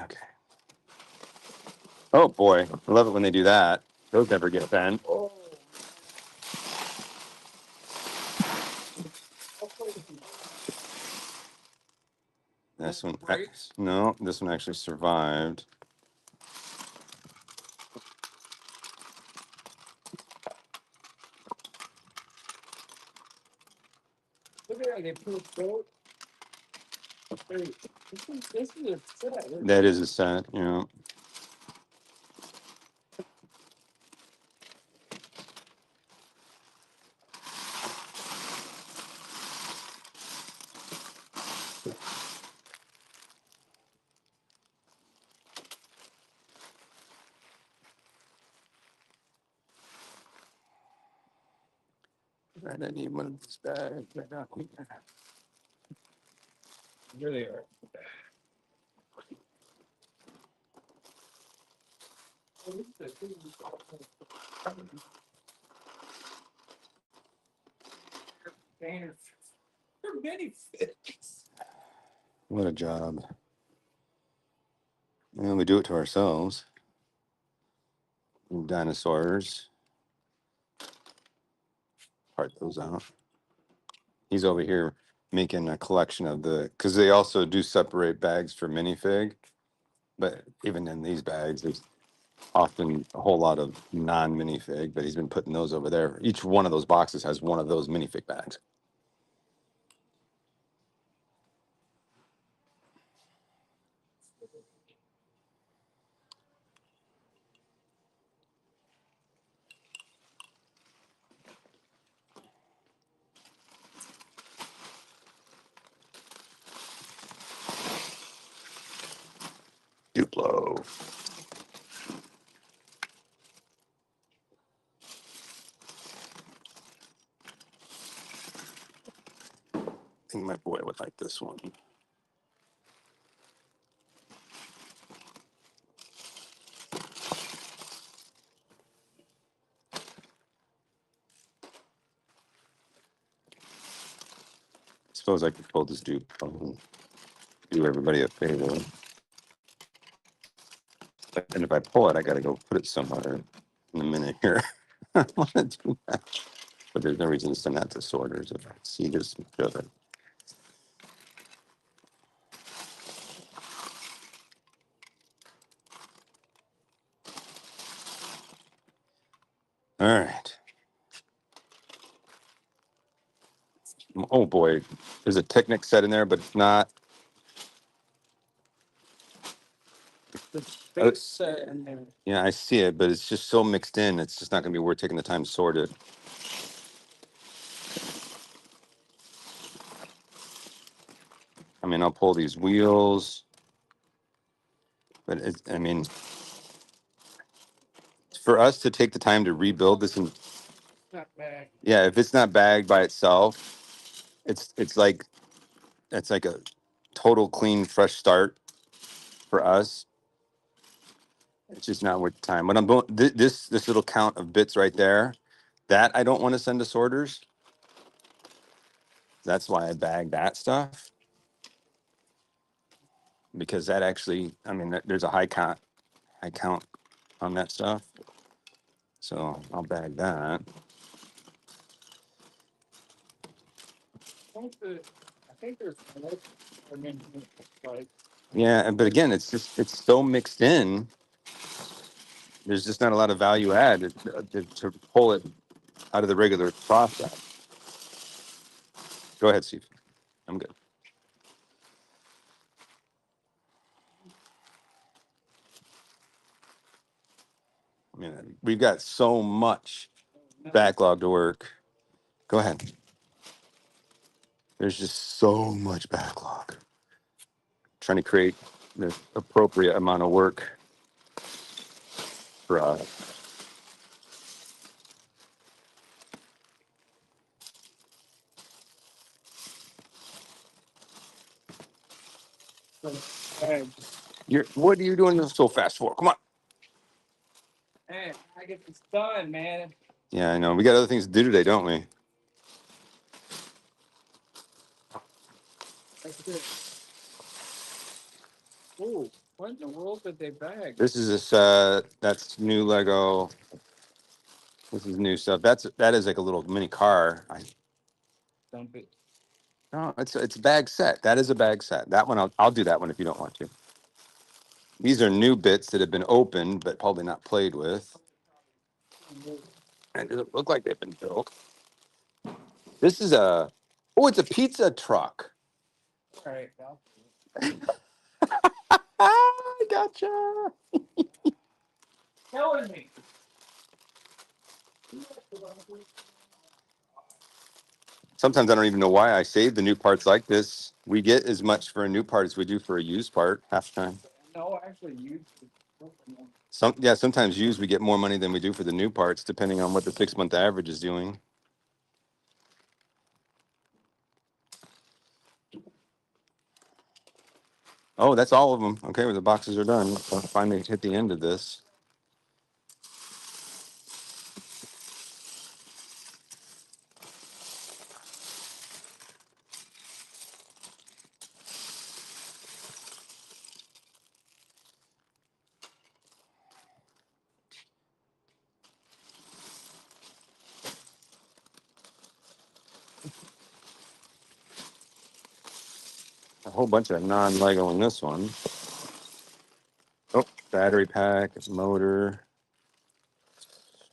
Okay. Oh boy, I love it when they do that. Those never get bent. Oh. This one, breaks? no, this one actually survived. Look at how they put it through. This is a set. That is a set, you know. Right, I need one of these bags right now. Here they are. They're many fish. What a job. Well, we do it to ourselves. Dinosaurs. Part those out. He's over here making a collection of the, because they also do separate bags for minifig, but even in these bags, there's often a whole lot of non-minifig, but he's been putting those over there. Each one of those boxes has one of those minifig bags. Duplo. I think my boy would like this one. Suppose I could pull this do everybody a favor. And if I pull it, I got to go put it somewhere in a minute here. I want to do that. But there's no reason to send that to sorters. If I see this, shove it. All right. Oh boy, there's a Technic set in there, but it's not. The big set in there. Yeah, I see it, but it's just so mixed in. It's just not going to be worth taking the time to sort it. I mean, I'll pull these wheels, but it's, I mean, for us to take the time to rebuild this, and Not bad. yeah, if it's not bagged by itself, it's like a total clean, fresh start for us. It's just not worth the time. But I'm going this little count of bits right there. That I don't want to send to sorters. That's why I bag that stuff. Because that actually, I mean, there's a high count on that stuff. So I'll bag that. I think there's another. I mean, like, Yeah, but again, it's so mixed in. There's just not a lot of value add to pull it out of the regular process. Go ahead, Steve. I'm good. I mean, we've got so much backlog to work. Go ahead. There's just so much backlog. Trying to create the appropriate amount of work for us. What are you doing this so fast for? Come on. Hey, I get this done, man. Yeah, I know. We got other things to do today, don't we? That's it. Ooh, what in the world did they bag? This is a set. That's new Lego. This is new stuff. That is like a little mini car. Dump it. No, it's a bag set. That is a bag set. That one I'll do that one if you don't want to. These are new bits that have been opened but probably not played with. And does it look like they've been built? This is it's a pizza truck. All right, now. I gotcha. Killing me. Sometimes I don't even know why I save the new parts like this. We get as much for a new part as we do for a used part half the time. No, actually, you. Sometimes used we get more money than we do for the new parts, depending on what the 6-month average is doing. Oh, that's all of them. Okay, well, the boxes are done. I'll finally hit the end of this. A whole bunch of non-Lego in this one. Oh, battery pack, motor,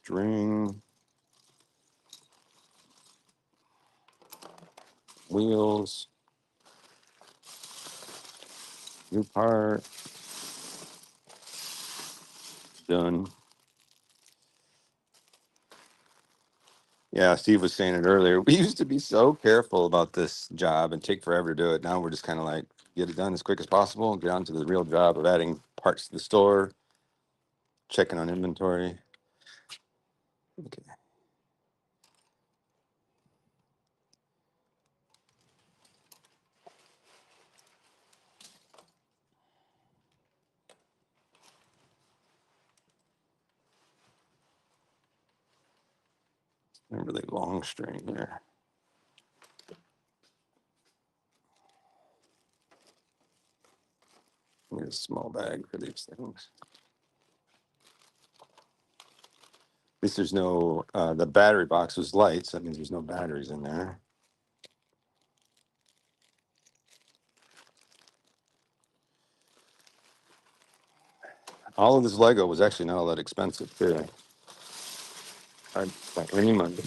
string, wheels, new part, done. Yeah, Steve was saying it earlier. We used to be so careful about this job and take forever to do it. Now we're just kind of like, get it done as quick as possible, get on to the real job of adding parts to the store, checking on inventory. Okay. A really long string here. Need a small bag for these things. At least there's no, the battery box was light, so that means there's no batteries in there. All of this Lego was actually not all that expensive, too. By any money.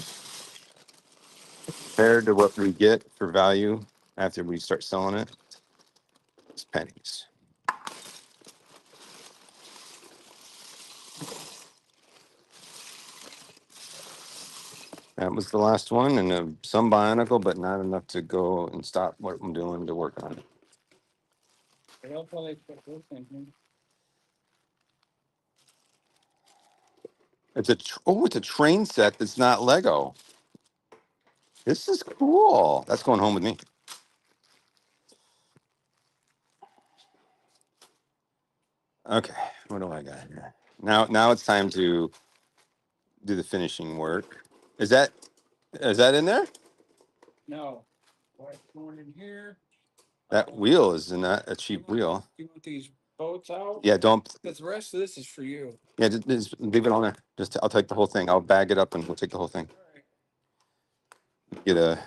Compared to what we get for value after we start selling it, it's pennies. That was the last one, and some Bionicle, but not enough to go and stop what I'm doing to work on it. I don't probably put this in here. It's a train set that's not Lego. This is cool. That's going home with me. Okay, what do I got here? Now it's time to do the finishing work. Is that in there? No. What's going in here? That wheel is not a cheap wheel. You want these boats out? Yeah, don't. Because the rest of this is for you. Yeah, just leave it on there. I'll take the whole thing. I'll bag it up and we'll take the whole thing. All right.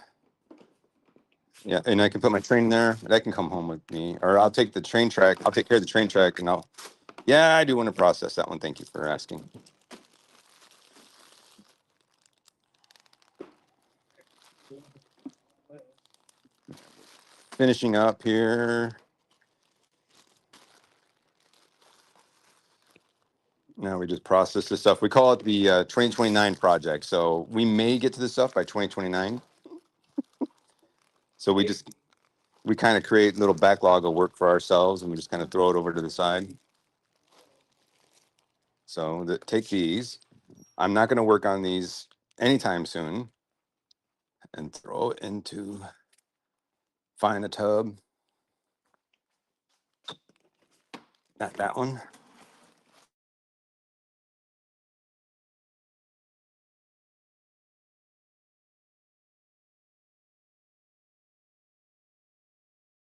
Yeah, and I can put my train there. That can come home with me, or I'll take the train track. I'll take care of the train track, and Yeah, I do want to process that one. Thank you for asking. finishing up here. Now we just process this stuff. We call it the 2029 project. So we may get to this stuff by 2029. So we kind of create a little backlog of work for ourselves, and we just kind of throw it over to the side. So take these. I'm not going to work on these anytime soon. And throw it into, find a tub. Not that one.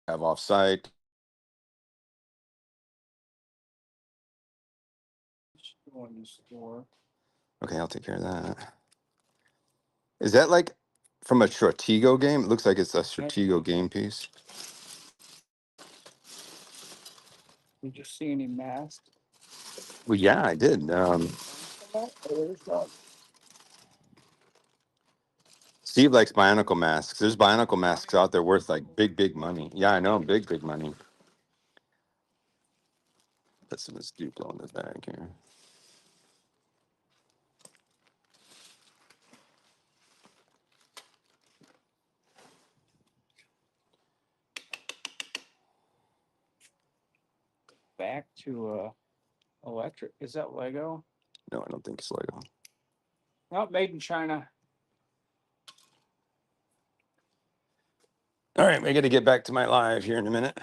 Have off-site. Okay, I'll take care of that. Is that like from a Stratego game? It looks like it's a Stratego game piece. Did you see any masks? Well, yeah, I did. Steve likes Bionicle masks. There's Bionicle masks out there worth like big money. Yeah, I know, big money. Put some of this Duplo in the bag here. Back to electric. Is that Lego? No, I don't think it's Lego. Not made in China. All right, I got to get back to my live here in a minute.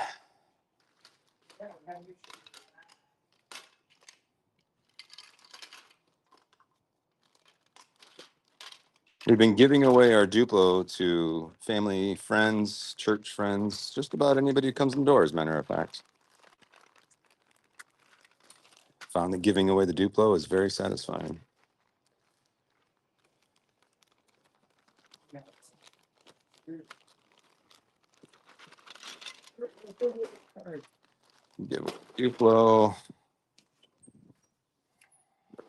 We've been giving away our Duplo to family, friends, church friends, just about anybody who comes in the door, as a matter of fact. Found that giving away the Duplo is very satisfying. Give Duplo. I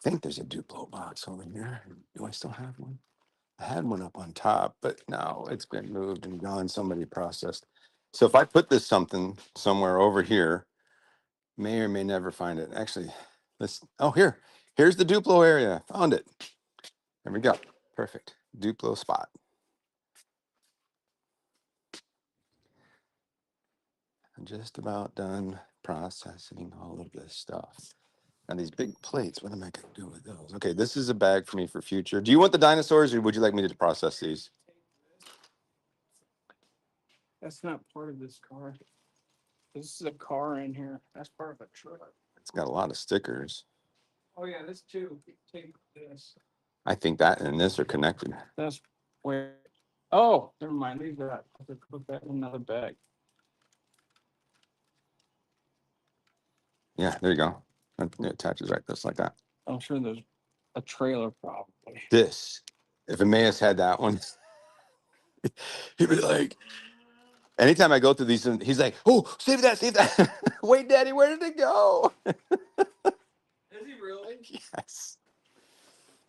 think there's a Duplo box over here. Do I still have one? I had one up on top, but now it's been moved and gone. Somebody processed. So if I put this somewhere over here, may or may never find it. Actually, here's the Duplo area. Found it. There we go. Perfect. Duplo spot. I'm just about done processing all of this stuff. And these big plates, what am I going to do with those? Okay, this is a bag for me for future. Do you want the dinosaurs or would you like me to process these? That's not part of this car. This is a car in here. That's part of a truck. It's got a lot of stickers. Oh yeah, this too. Take this. I think that and this are connected. That's where. Oh, never mind. Leave that. I have to put that in another bag. Yeah, there you go. It attaches right just like that. I'm sure there's a trailer probably. This, if Emmaus had that one, he'd be like, anytime I go through these, he's like, oh, save that. Wait, Daddy, where did it go? Is he really? Yes.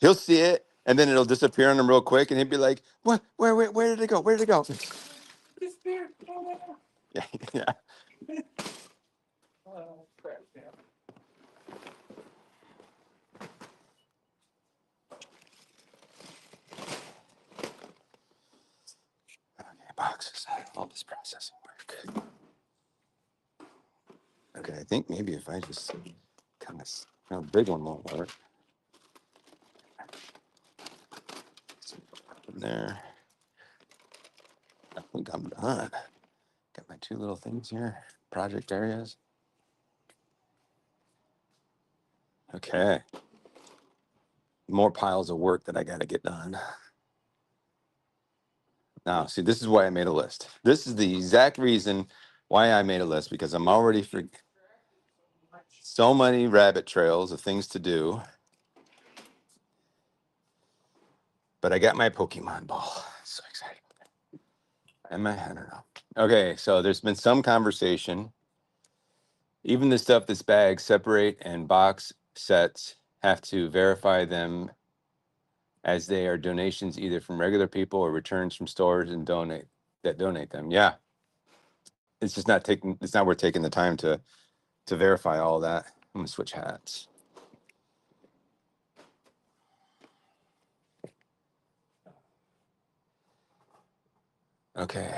He'll see it, and then it'll disappear on him real quick, and he'd be like, what? Where did it go? Where did it go? Disappeared. Yeah, yeah. Oh, crap, yeah. Okay, boxes. All this processing work. Okay, I think maybe if I just kind of, no, big one won't work. In there. I think I'm done. Got my two little things here, project areas. Okay. More piles of work that I got to get done. Now, see, this is why I made a list. This is the exact reason why I made a list, because I'm already for so many rabbit trails of things to do. But I got my Pokemon ball. So excited. And I don't know. Okay, so there's been some conversation. Even the stuff that's bagged, separate and box sets have to verify them as they are donations either from regular people or returns from stores and donate. that donate them. Yeah, it's just not taking. It's not worth taking the time to verify all that. I'm gonna switch hats. Okay.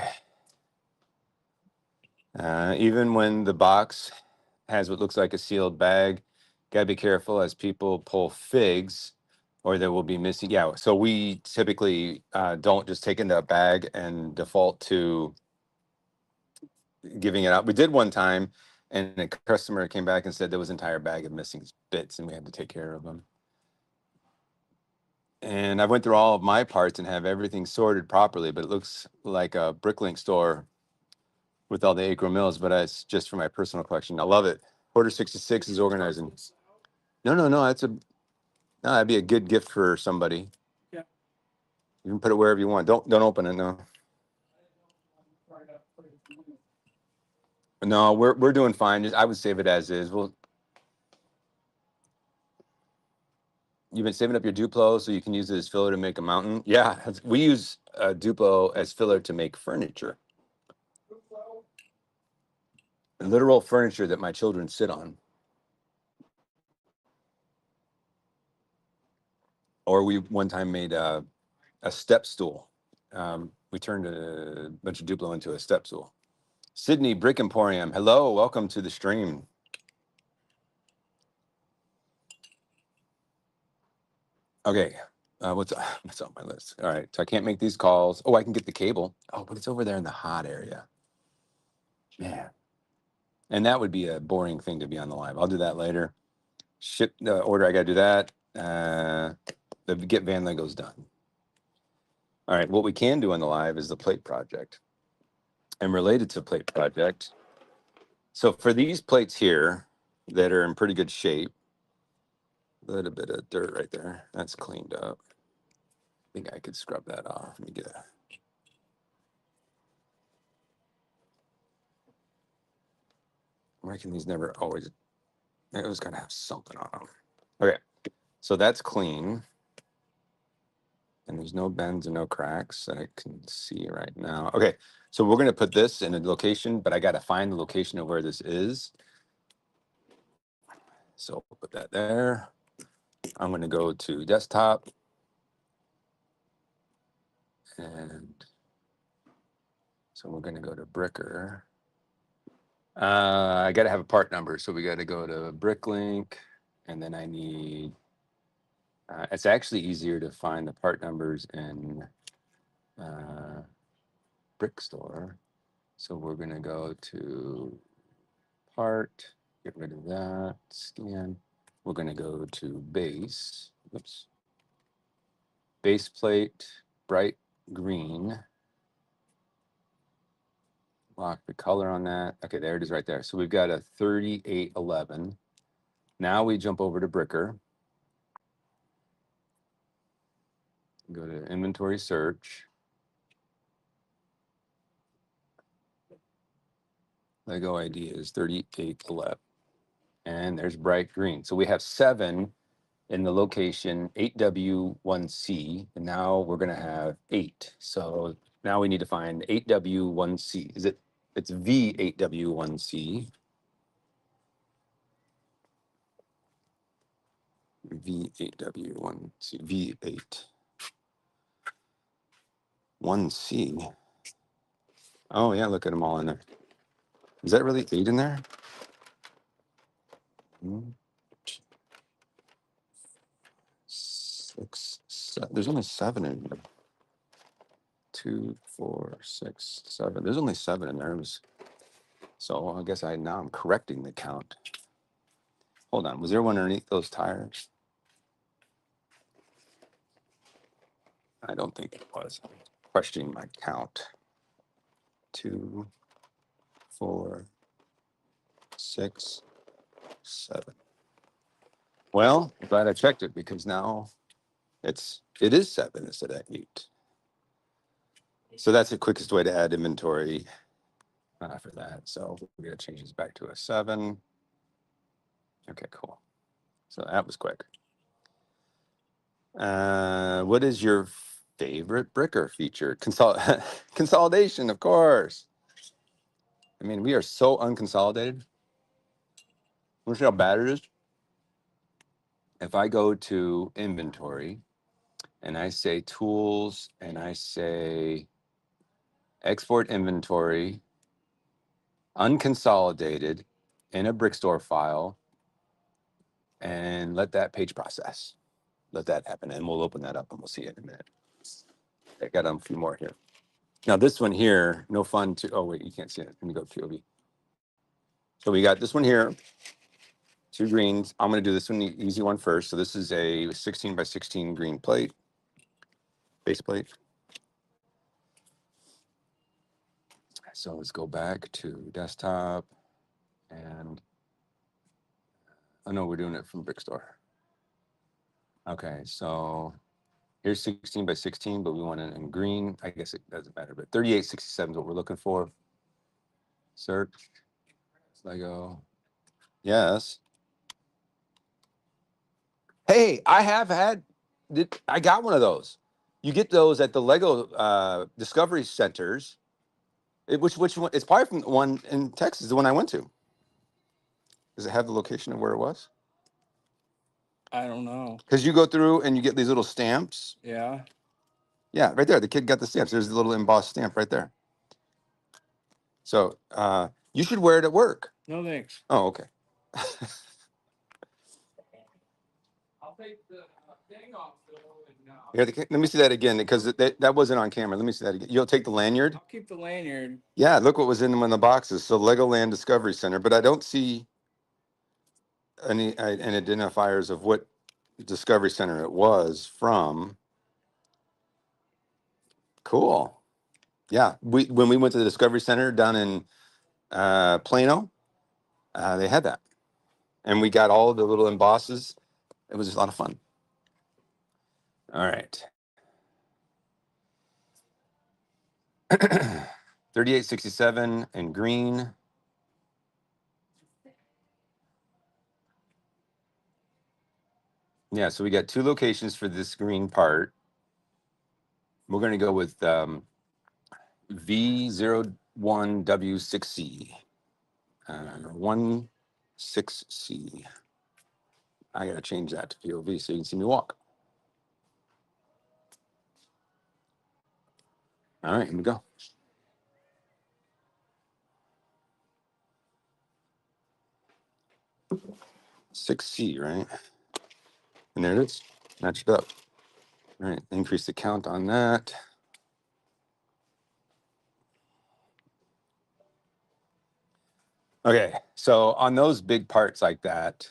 Even when the box has what looks like a sealed bag, gotta be careful as people pull figs, or there will be missing. Yeah. So we typically don't just take in the bag and default to giving it out. We did one time, and a customer came back and said there was an entire bag of missing bits, and we had to take care of them. And I went through all of my parts and have everything sorted properly, but it looks like a Bricklink store with all the akro-mils, but it's just for my personal collection. I love it. Order 66 is organizing. No. No, that'd be a good gift for somebody. Yeah. You can put it wherever you want. Don't open it. No. No, we're doing fine. I would save it as is. Well, you've been saving up your Duplo so you can use it as filler to make a mountain. Yeah, we use Duplo as filler to make furniture. Literal furniture that my children sit on. Or we one time made a step stool. We turned a bunch of Duplo into a step stool. Sydney Brick Emporium. Hello, welcome to the stream. Okay, what's on my list? All right, so I can't make these calls. Oh, I can get the cable. Oh, but it's over there in the hot area. Man, and that would be a boring thing to be on the live. I'll do that later. Ship the order. I got to do that. The get van Legos done. All right, what we can do on the live is the plate project. And related to plate project, so for these plates here that are in pretty good shape, a little bit of dirt right there. That's cleaned up. I think I could scrub that off. Let me get a. I reckon these never always. They always gotta have something on them. Okay, so that's clean, and there's no bends and no cracks that I can see right now. Okay, so we're gonna put this in a location, but I gotta find the location of where this is. So we'll put that there. I'm gonna go to desktop, and so we're gonna go to Bricker. I got to have a part number, so we got to go to Bricklink, and then I need. It's actually easier to find the part numbers in Brick Store, so we're gonna go to part, get rid of that, scan. We're gonna go to base. Oops. Base plate, bright green. Lock the color on that. Okay, there it is right there. So we've got a 3811. Now we jump over to Bricker. Go to inventory search. Lego ID is 3811. And there's bright green. So we have 7 in the location 8W1C. And now we're going to have 8. So now we need to find 8W1C. It's V8W1C. V8W1C. V8. 1C. Oh, yeah, look at them all in there. Is that really 8 in there? 6, 7. There's only 7 in there. 2, 4, 6, 7. There's only 7 in there. So I guess now I'm correcting the count. Hold on. Was there one underneath those tires? I don't think it was. Questioning my count. 2, 4, 6, 7. Well, I'm glad I checked it because now it is 7 instead of 8. So that's the quickest way to add inventory for that. So we're gonna change this back to a 7. Okay, cool. So that was quick. What is your favorite bricker feature, consolidation, of course. I mean, we are so unconsolidated. Want to see how bad it is? If I go to inventory and I say tools and I say export inventory, unconsolidated in a brick store file, and let that page process. Let that happen. And we'll open that up and we'll see it in a minute. I got a few more here. Now this one here, no fun to, oh wait, you can't see it. Let me go POV. So we got this one here, two greens. I'm going to do this one, the easy one first. So this is a 16 by 16 green plate, base plate. So let's go back to desktop and, oh no, we're doing it from brick store. Okay, so here's 16 by 16, but we want it in green. I guess it doesn't matter, but 3867 is what we're looking for. Search, Lego. Yes. Hey, I have had, I got one of those. You get those at the Lego Discovery Centers. Which one? It's probably from the one in Texas, the one I went to. Does it have the location of where it was? I don't know. Because you go through and you get these little stamps. Yeah. Yeah, right there. The kid got the stamps. There's a little embossed stamp right there. So you should wear it at work. No thanks. Oh, okay. I'll take the thing off though. And, Here, let me see that again because that wasn't on camera. Let me see that again. You'll take the lanyard? I'll keep the lanyard. Yeah, look what was in one of the boxes. So Legoland Discovery Center, but I don't see any identifiers of what Discovery Center it was from. Cool. Yeah, when we went to the Discovery Center down in Plano, they had that, and we got all the little embosses. It was just a lot of fun. All right. 3867 in green. Yeah, so we got two locations for this green part. We're going to go with V01W6C. 16C. I got to change that to POV so you can see me walk. All right, here we go. Six C, right? And there it is. Matched up. All right, increase the count on that. Okay, so on those big parts like that,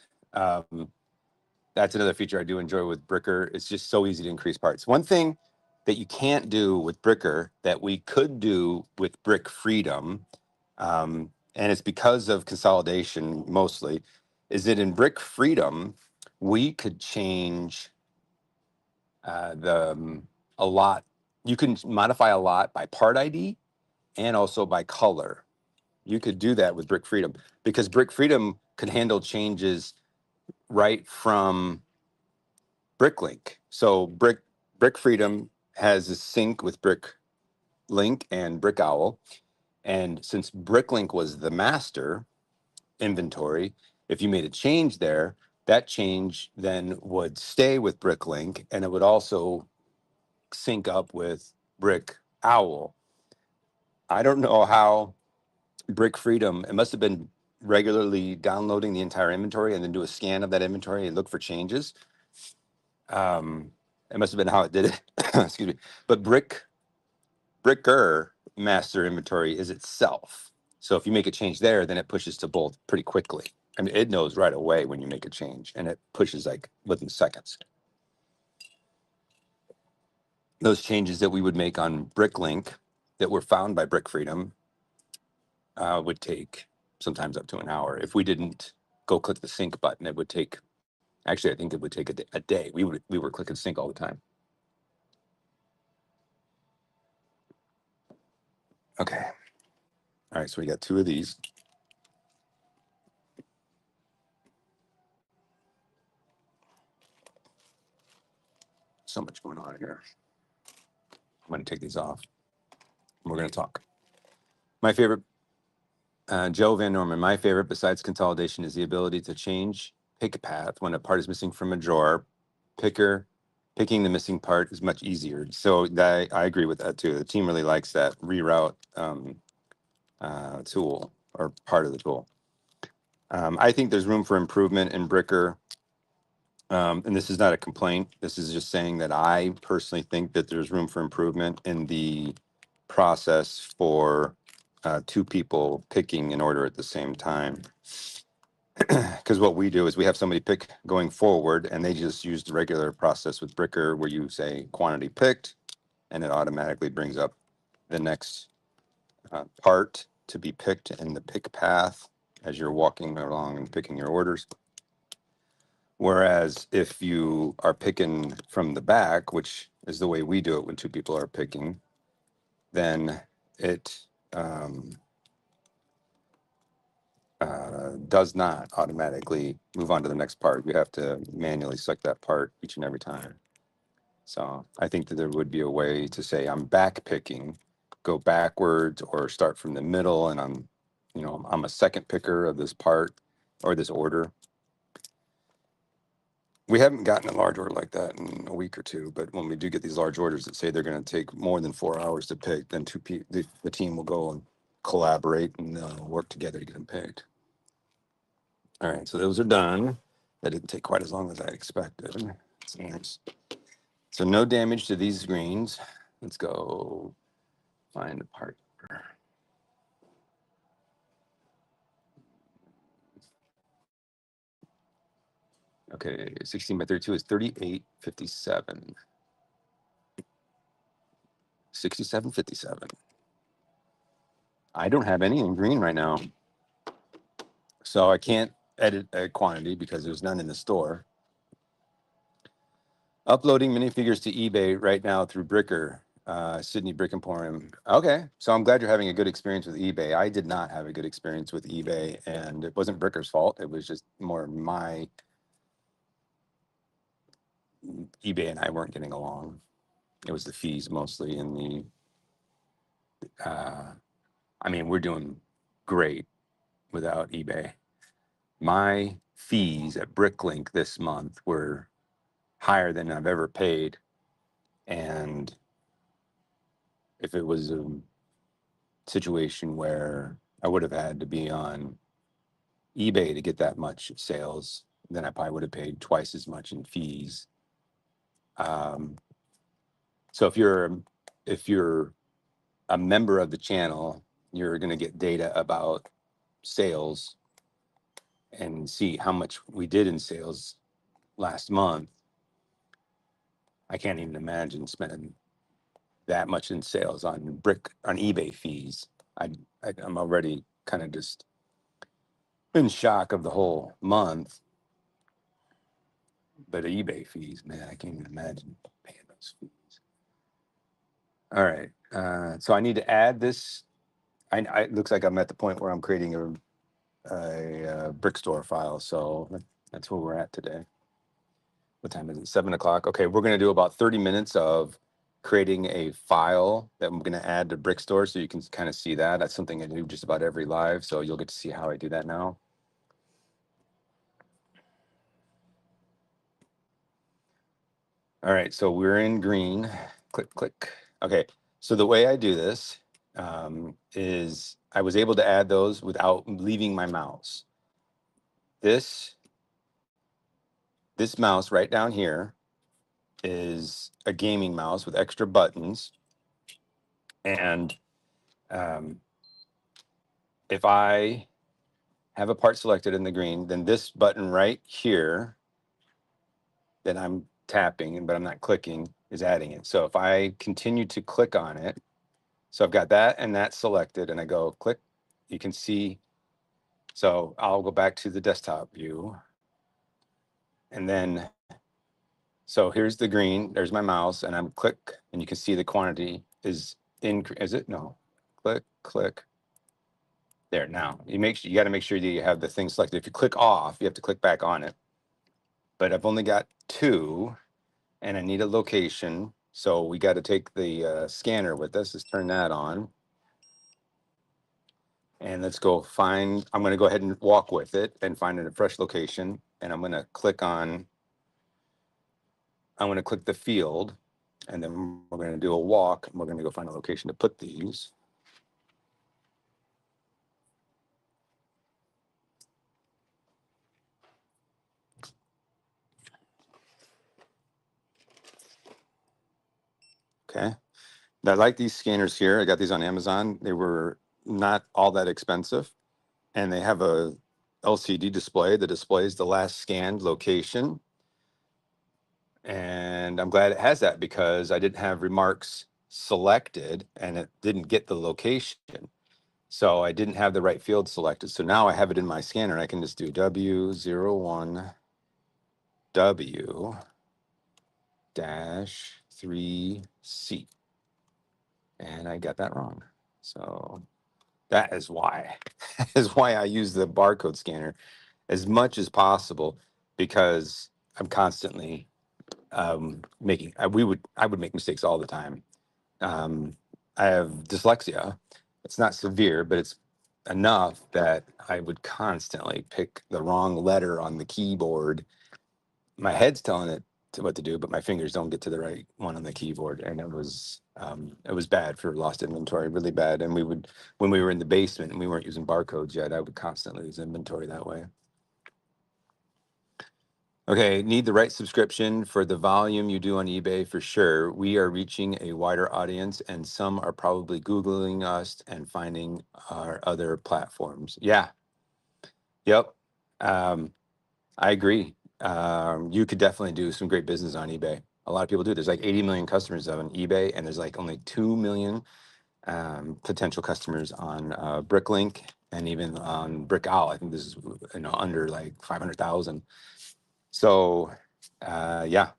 that's another feature I do enjoy with Bricker. It's just so easy to increase parts. One thing that you can't do with Bricker that we could do with Brick Freedom, and it's because of consolidation mostly, is that in Brick Freedom, we could change a lot. You can modify a lot by part ID and also by color. You could do that with Brick Freedom because Brick Freedom could handle changes right from BrickLink. So Brick Freedom has a sync with BrickLink and Brick Owl. And since BrickLink was the master inventory, if you made a change there, that change then would stay with BrickLink and it would also sync up with Brick Owl. I don't know how Brick Freedom, it must have been regularly downloading the entire inventory and then do a scan of that inventory and look for changes. It must have been how it did it. Excuse me. But Bricker master inventory is itself. So if you make a change there, then it pushes to both pretty quickly. I mean, it knows right away when you make a change and it pushes like within seconds. Those changes that we would make on BrickLink that were found by Brick Freedom would take sometimes up to an hour. If we didn't go click the sync button, it would take, actually, I think it would take a day. We were clicking sync all the time. Okay. All right, so we got two of these. So much going on here. going to take these off. We're going to talk. My favorite, Joe Van Norman, my favorite besides consolidation is the ability to change pick path when a part is missing from a drawer. Picking the missing part is much easier. So I agree with that too. The team really likes that reroute tool or part of the tool. I think there's room for improvement in Bricker. And this is not a complaint. This is just saying that I personally think that there's room for improvement in the process for two people picking in order at the same time. Because what we do is we have somebody pick going forward, and they just use the regular process with Bricker where you say quantity picked, and it automatically brings up the next part to be picked in the pick path as you're walking along and picking your orders. Whereas if you are picking from the back, which is the way we do it when two people are picking, then it does not automatically move on to the next part. You have to manually select that part each and every time. So I think that there would be a way to say I'm back picking, go backwards or start from the middle, and I'm a second picker of this part or this order. We haven't gotten a large order like that in a week or two, but when we do get these large orders that say they're going to take more than 4 hours to pick, then the team will go and collaborate and work together to get them picked. All right, so those are done. That didn't take quite as long as I expected. That's nice. So no damage to these greens. Let's go find a part. Okay, 16 by 32 is 38.57. 67.57. I don't have any in green right now. So I can't edit a quantity because there's none in the store. Uploading minifigures to eBay right now through Bricker, Sydney Brick Emporium. Okay, so I'm glad you're having a good experience with eBay. I did not have a good experience with eBay, and it wasn't Bricker's fault. It was just more my eBay and I weren't getting along. It was the fees mostly, and we're doing great without eBay. My fees at Bricklink this month were higher than I've ever paid. And if it was a situation where I would have had to be on eBay to get that much sales, then I probably would have paid twice as much in fees. So if you're a member of the channel, you're going to get data about sales and see how much we did in sales last month. I can't even imagine spending that much in sales on eBay fees. I'm already kind of just in shock of the whole month. But eBay fees, man, I can't even imagine paying those fees. All right, so I need to add this. It looks like I'm at the point where I'm creating a brick store file. So that's where we're at today. What time is it? 7 o'clock. Okay, we're going to do about 30 minutes of creating a file that I'm going to add to Brickstore so you can kind of see that. That's something I do just about every live, so you'll get to see how I do that now. All right, so we're in green. Click, click. Okay, so the way I do this is I was able to add those without leaving my mouse. This mouse right down here is a gaming mouse with extra buttons. And if I have a part selected in the green, then this button right here that I'm tapping, but I'm not clicking, is adding it. So if I continue to click on it, so I've got that and that selected, and I go click, you can see. So I'll go back to the desktop view. And then, so here's the green, there's my mouse, and I'm click, and you can see the quantity is it? No, click, click. There, now you got to make sure that you have the thing selected. If you click off, you have to click back on it. But I've only got 2, and I need a location. So we got to take the scanner with us. Let's turn that on. And let's go find, I'm going to go ahead and walk with it and find a fresh location. And I'm going to click the field, and then we're going to do a walk, and we're going to go find a location to put these. Okay. I like these scanners here. I got these on Amazon. They were not all that expensive, and they have a LCD display that displays the last scanned location. And I'm glad it has that because I didn't have remarks selected and it didn't get the location. So I didn't have the right field selected. So now I have it in my scanner. I can just do W01W-3C. And I got that wrong. So that is why I use the barcode scanner as much as possible, because I'm constantly making, I would make mistakes all the time. I have dyslexia. It's not severe, but it's enough that I would constantly pick the wrong letter on the keyboard. My head's telling it what to do, but my fingers don't get to the right one on the keyboard. And it was bad for lost inventory, really bad. And when we were in the basement and we weren't using barcodes yet, I would constantly lose inventory that way. Okay, need the right subscription for the volume you do on eBay for sure. We are reaching a wider audience, and some are probably Googling us and finding our other platforms. Yeah, yep. I agree. You could definitely do some great business on eBay. A lot of people do. There's like 80 million customers on eBay, and there's like only 2 million potential customers on Bricklink, and even on Brickowl. I think this is under like 500,000. So yeah,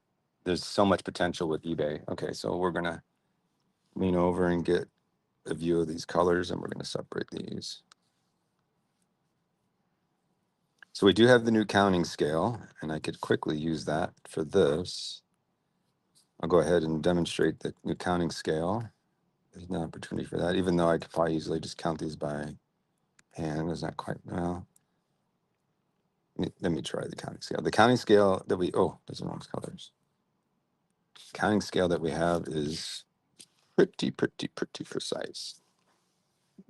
there's so much potential with eBay. Okay, so we're gonna lean over and get a view of these colors, and we're gonna separate these. So we do have the new counting scale, and I could quickly use that for this. I'll go ahead and demonstrate the new counting scale. There's no opportunity for that, even though I could probably easily just count these by hand. It's not quite, well. Let me try the counting scale. The counting scale that there's the wrong colors. Counting scale that we have is pretty precise.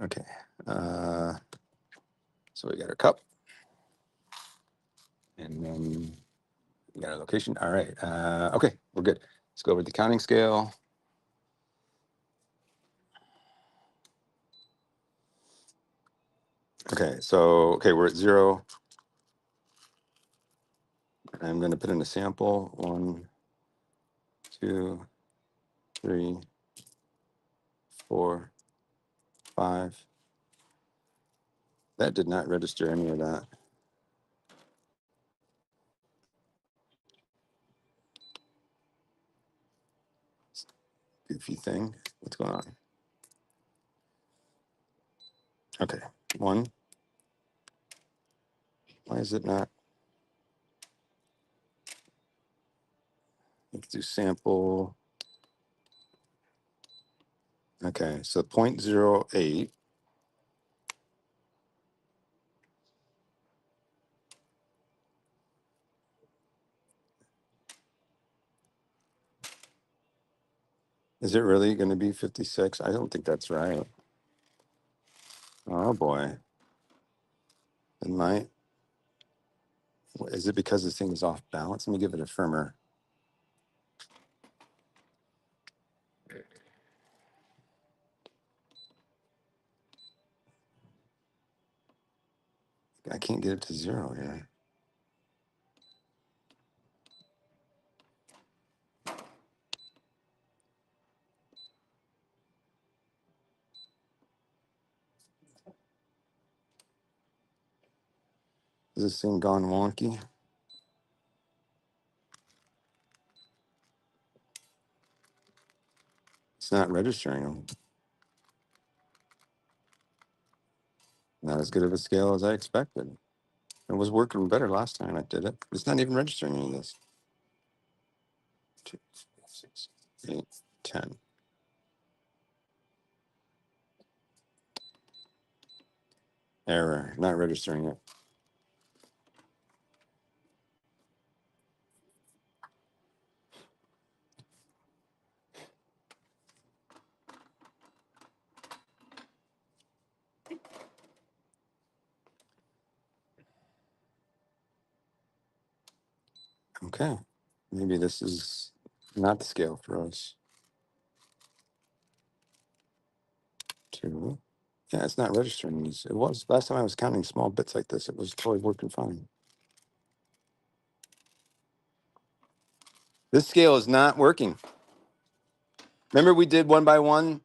Okay. So we got our cup, and then we got our location. All right. Okay, we're good. Let's go over the counting scale. Okay, so we're at 0. I'm going to put in a sample. 1, 2, 3, 4, 5. That did not register any of that. Goofy thing. What's going on? Okay, 1. Why is it not? Let's do sample. Okay, so 0.08. Is it really going to be 56? I don't think that's right. Oh boy. It might. Is it because this thing is off balance? Let me give it a firmer. I can't get it to 0 here. Is this thing gone wonky? It's not registering them. Not as good of a scale as I expected. It was working better last time I did it. It's not even registering any of this. 2, 6. 8, 10. Error, not registering it. Okay, maybe this is not the scale for us. 2. Yeah, it's not registering these. It was last time I was counting small bits like this. It was totally working fine. This scale is not working. Remember we did 1 by 1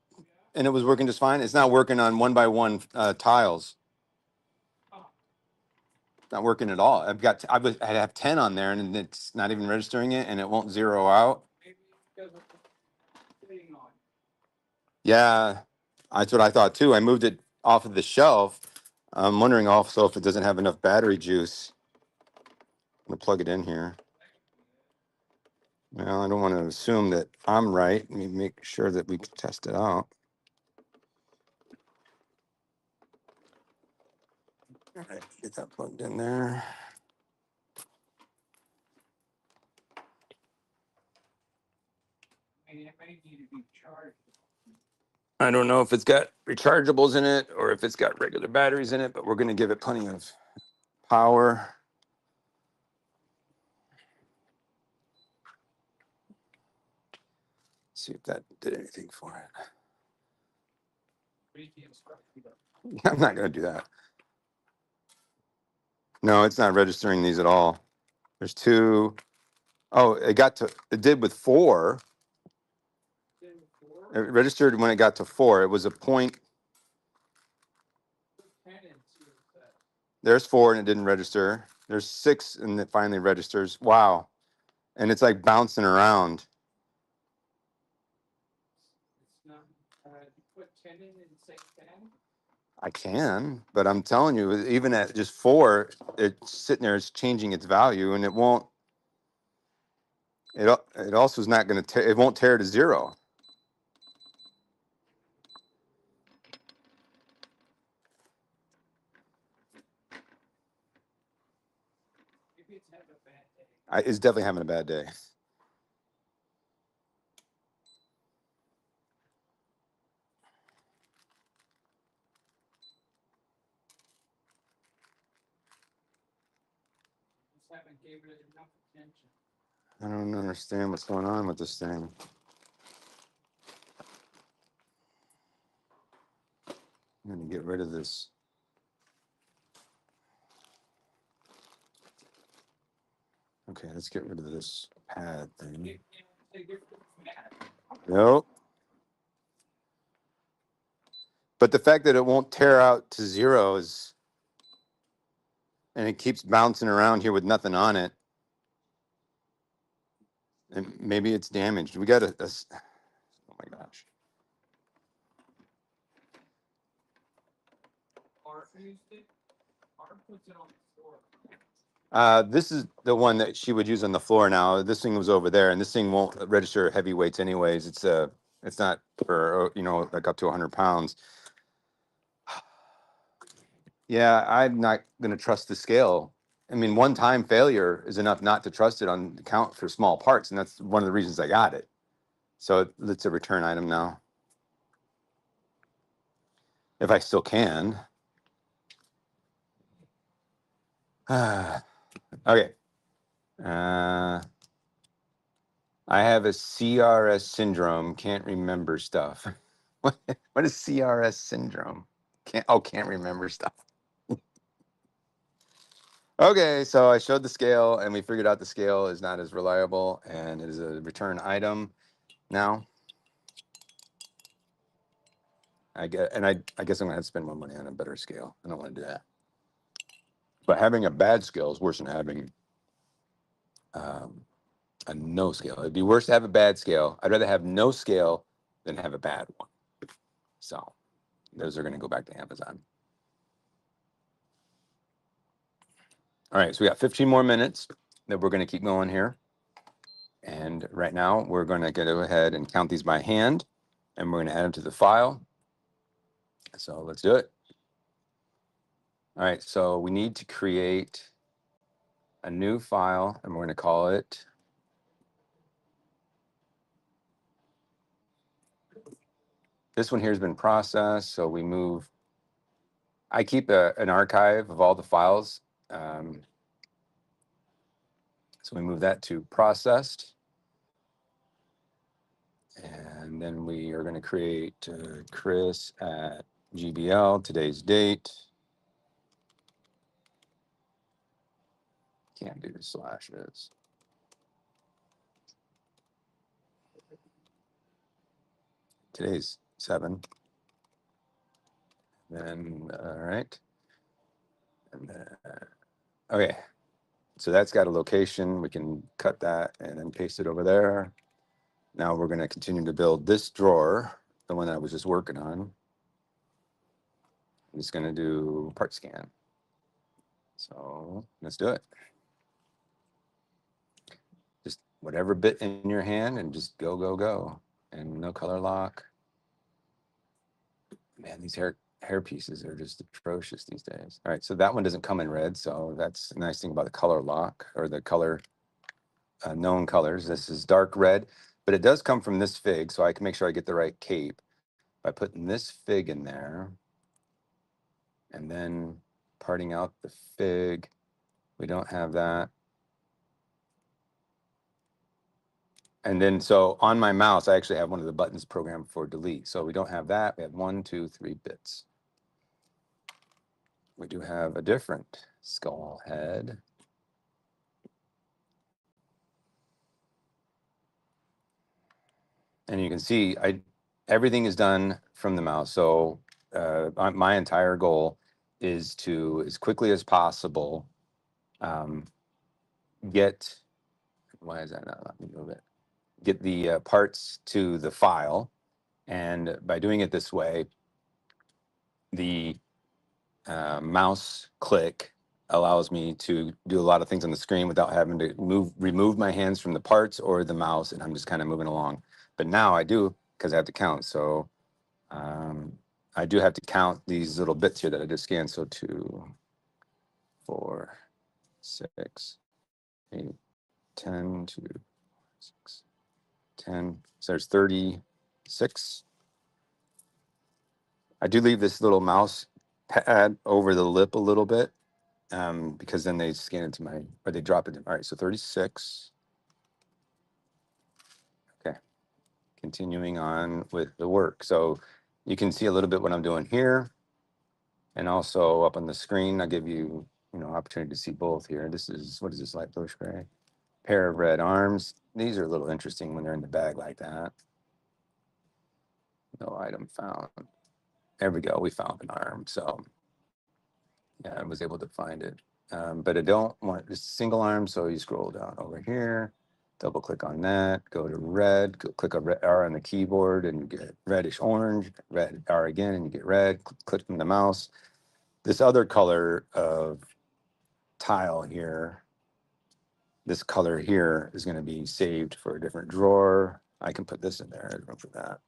and it was working just fine? It's not working on 1 by 1 tiles. Not working at all. I have 10 on there and it's not even registering it and it won't zero out. Yeah, that's what I thought too. I moved it off of the shelf. I'm wondering also if it doesn't have enough battery juice. I'm gonna plug it in here. Well, I don't want to assume that I'm right. Let me make sure that we can test it out. All right, get that plugged in there. I don't know if it's got rechargeables in it or if it's got regular batteries in it, but we're going to give it plenty of power. See if that did anything for it. I'm not going to do that. No, it's not registering these at all. There's 2. Oh, it did with 4. It registered when it got to 4. It was a point. There's 4 and it didn't register. There's 6 and it finally registers. Wow. And it's like bouncing around. I can, but I'm telling you, even at just 4, it's sitting there, it's changing its value and it won't. It also is not going to it won't tear to 0. It's definitely having a bad day. I don't understand what's going on with this thing. I'm going to get rid of this. Okay, let's get rid of this pad thing. Nope. But the fact that it won't tear out to 0 is, and it keeps bouncing around here with nothing on it. And maybe it's damaged. We got oh my gosh. This is the one that she would use on the floor now. This thing was over there, and this thing won't register heavy weights anyways. It's not for, like up to 100 pounds. Yeah, I'm not going to trust the scale. I mean, one-time failure is enough not to trust it on count for small parts, and that's one of the reasons I got it. So it's a return item now. If I still can. Okay. I have a CRS syndrome. Can't remember stuff. What is CRS syndrome? Can't remember stuff. Okay, so I showed the scale and we figured out the scale is not as reliable and it is a return item now. I guess I'm gonna have to spend more money on a better scale. I don't want to do that. But having a bad scale is worse than having a no scale. It'd be worse to have a bad scale. I'd rather have no scale than have a bad one. So those are gonna go back to Amazon. All right, so we got 15 more minutes that we're going to keep going here. And right now we're going to go ahead and count these by hand, and we're going to add them to the file. So let's do it. All right, so we need to create a new file, and we're going to call it this one here has been processed. So we move, I keep an archive of all the files. So we move that to processed. And then we are going to create Chris at GBL, today's date. Can't do slashes. Today's 7. Then, all right. And then, okay. So that's got a location. We can cut that and then paste it over there. Now we're going to continue to build this drawer, the one that I was just working on. I'm just going to do part scan. So let's do it. Just whatever bit in your hand and just go, go, go. And no color lock. Man, these hair pieces are just atrocious these days. All right, so that one doesn't come in red. So that's a nice thing about the color lock, or the color known colors. This is dark red, but it does come from this fig. So I can make sure I get the right cape by putting this fig in there and then parting out the fig. We don't have that. And then, so on my mouse, I actually have one of the buttons programmed for delete. So we don't have that. We have 1, 2, 3 bits. We do have a different skull head. And you can see everything is done from the mouse. So my entire goal is to, as quickly as possible, get, why is that not letting me move it? Get the parts to the file. And by doing it this way, the mouse click allows me to do a lot of things on the screen without having to remove my hands from the parts or the mouse, and I'm just kind of moving along. But now I do, because I have to count. So I do have to count these little bits here that I just scanned. So 2, 4, 6, 8, 10, 2, 6, 10. So there's 36. I do leave this little mouse pad over the lip a little bit, because then they scan into my, or they drop it in. All right, so 36. Okay, continuing on with the work. So you can see a little bit what I'm doing here, and also up on the screen, I'll give you, opportunity to see both here. This is, what is this, light bluish gray? Pair of red arms. These are a little interesting when they're in the bag like that. No item found. There we go, we found an arm. So yeah, I was able to find it. But I don't want just a single arm, so you scroll down over here, double click on that, go to red, click a red R on the keyboard and you get reddish orange, red R again and you get red, click from the mouse. This other color of tile here, this color here is going to be saved for a different drawer. I can put this in there, there's room for that.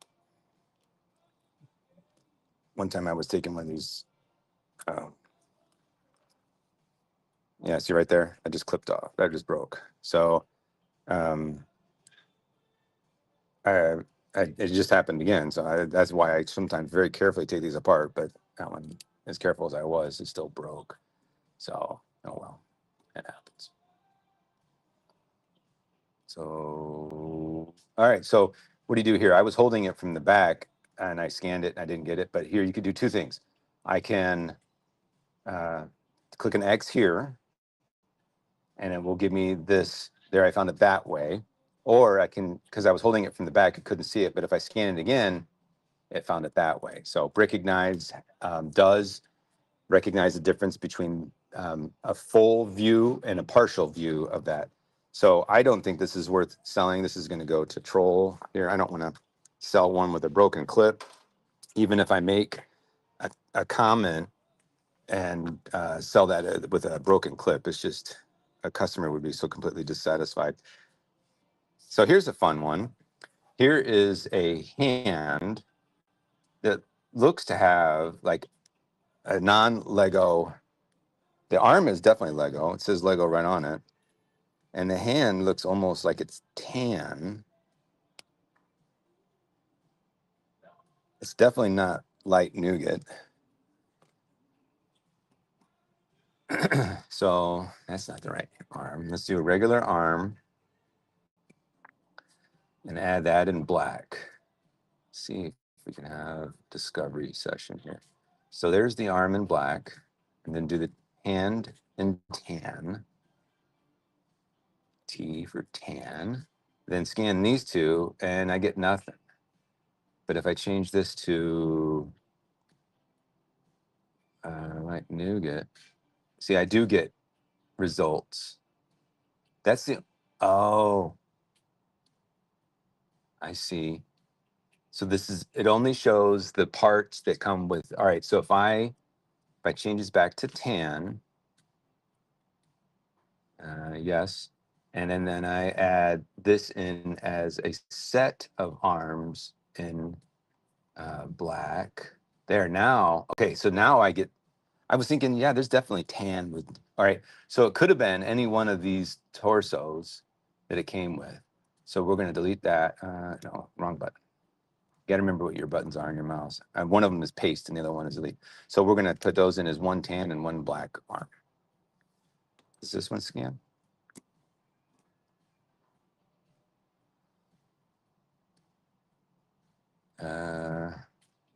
One time I was taking one of these, yeah, see right there, I just clipped off, that just broke. So it just happened again. So that's why I sometimes very carefully take these apart. But that one, as careful as I was, it still broke. So, oh well, it happens. So, all right. So what do you do here? I was holding it from the back and I scanned it and I didn't get it. But here you could do two things. I can click an X here and it will give me this. There, I found it that way. Or I can, because I was holding it from the back, I couldn't see it. But if I scan it again, it found it that way. So Recognize does recognize the difference between a full view and a partial view of that. So I don't think this is worth selling. This is going to go to Troll here. I don't want to sell one with a broken clip. Even if I make a comment and sell that with a broken clip, it's just a customer would be so completely dissatisfied. So here's a fun one. Here is a hand that looks to have like a non-Lego. The arm is definitely Lego. It says Lego right on it. And the hand looks almost like it's tan. It's definitely not light nougat. So that's not the right arm. Let's do a regular arm and add that in black. See if we can have discovery session here. So there's the arm in black, and then do the hand in tan. T for tan. Then scan these two, and I get nothing. But if I change this to like nougat, see, I do get results. That's the, oh, I see. So this is, it only shows the parts that come with, all right, so if I change this back to tan, yes, and then I add this in as a set of arms in black. There now, okay, so now I get, I was thinking, yeah, there's definitely tan with, all right, so it could have been any one of these torsos that it came with. So we're gonna delete that, no, wrong button. You gotta remember what your buttons are on your mouse. One of them is paste and the other one is delete. So we're gonna put those in as one tan and one black arm. Is this one scan?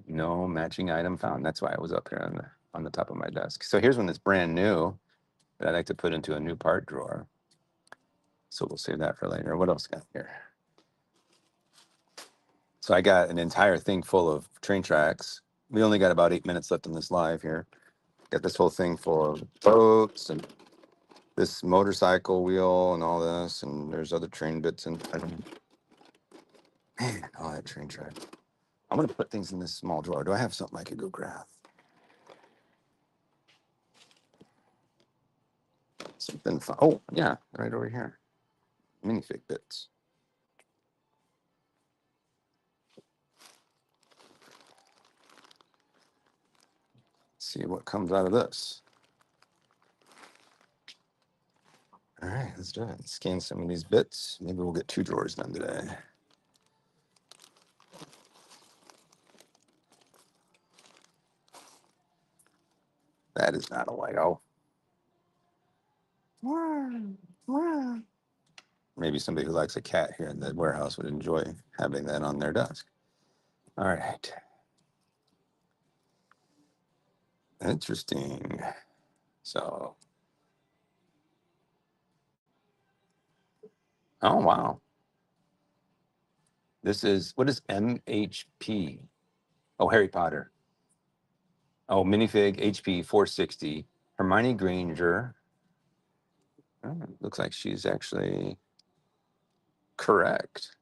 No matching item found. That's why it was up here on the top of my desk. So here's one that's brand new that I'd like to put into a new part drawer. So we'll save that for later. What else got here? So I got an entire thing full of train tracks. We only got about 8 minutes left in this live here. Got this whole thing full of boats and this motorcycle wheel and all this, and there's other train bits and man, all that train track. I'm gonna put things in this small drawer. Do I have something I could go grab? Something fun. Oh, yeah, right over here. Minifig bits. Let's see what comes out of this. All right, let's do it. Scan some of these bits. Maybe we'll get 2 drawers done today. That is not a Lego. Maybe somebody who likes a cat here in the warehouse would enjoy having that on their desk. All right. Interesting. So, oh, wow. This is, what is MHP? Oh, Harry Potter. Oh, minifig HP 460. Hermione Granger. Oh, looks like she's actually correct.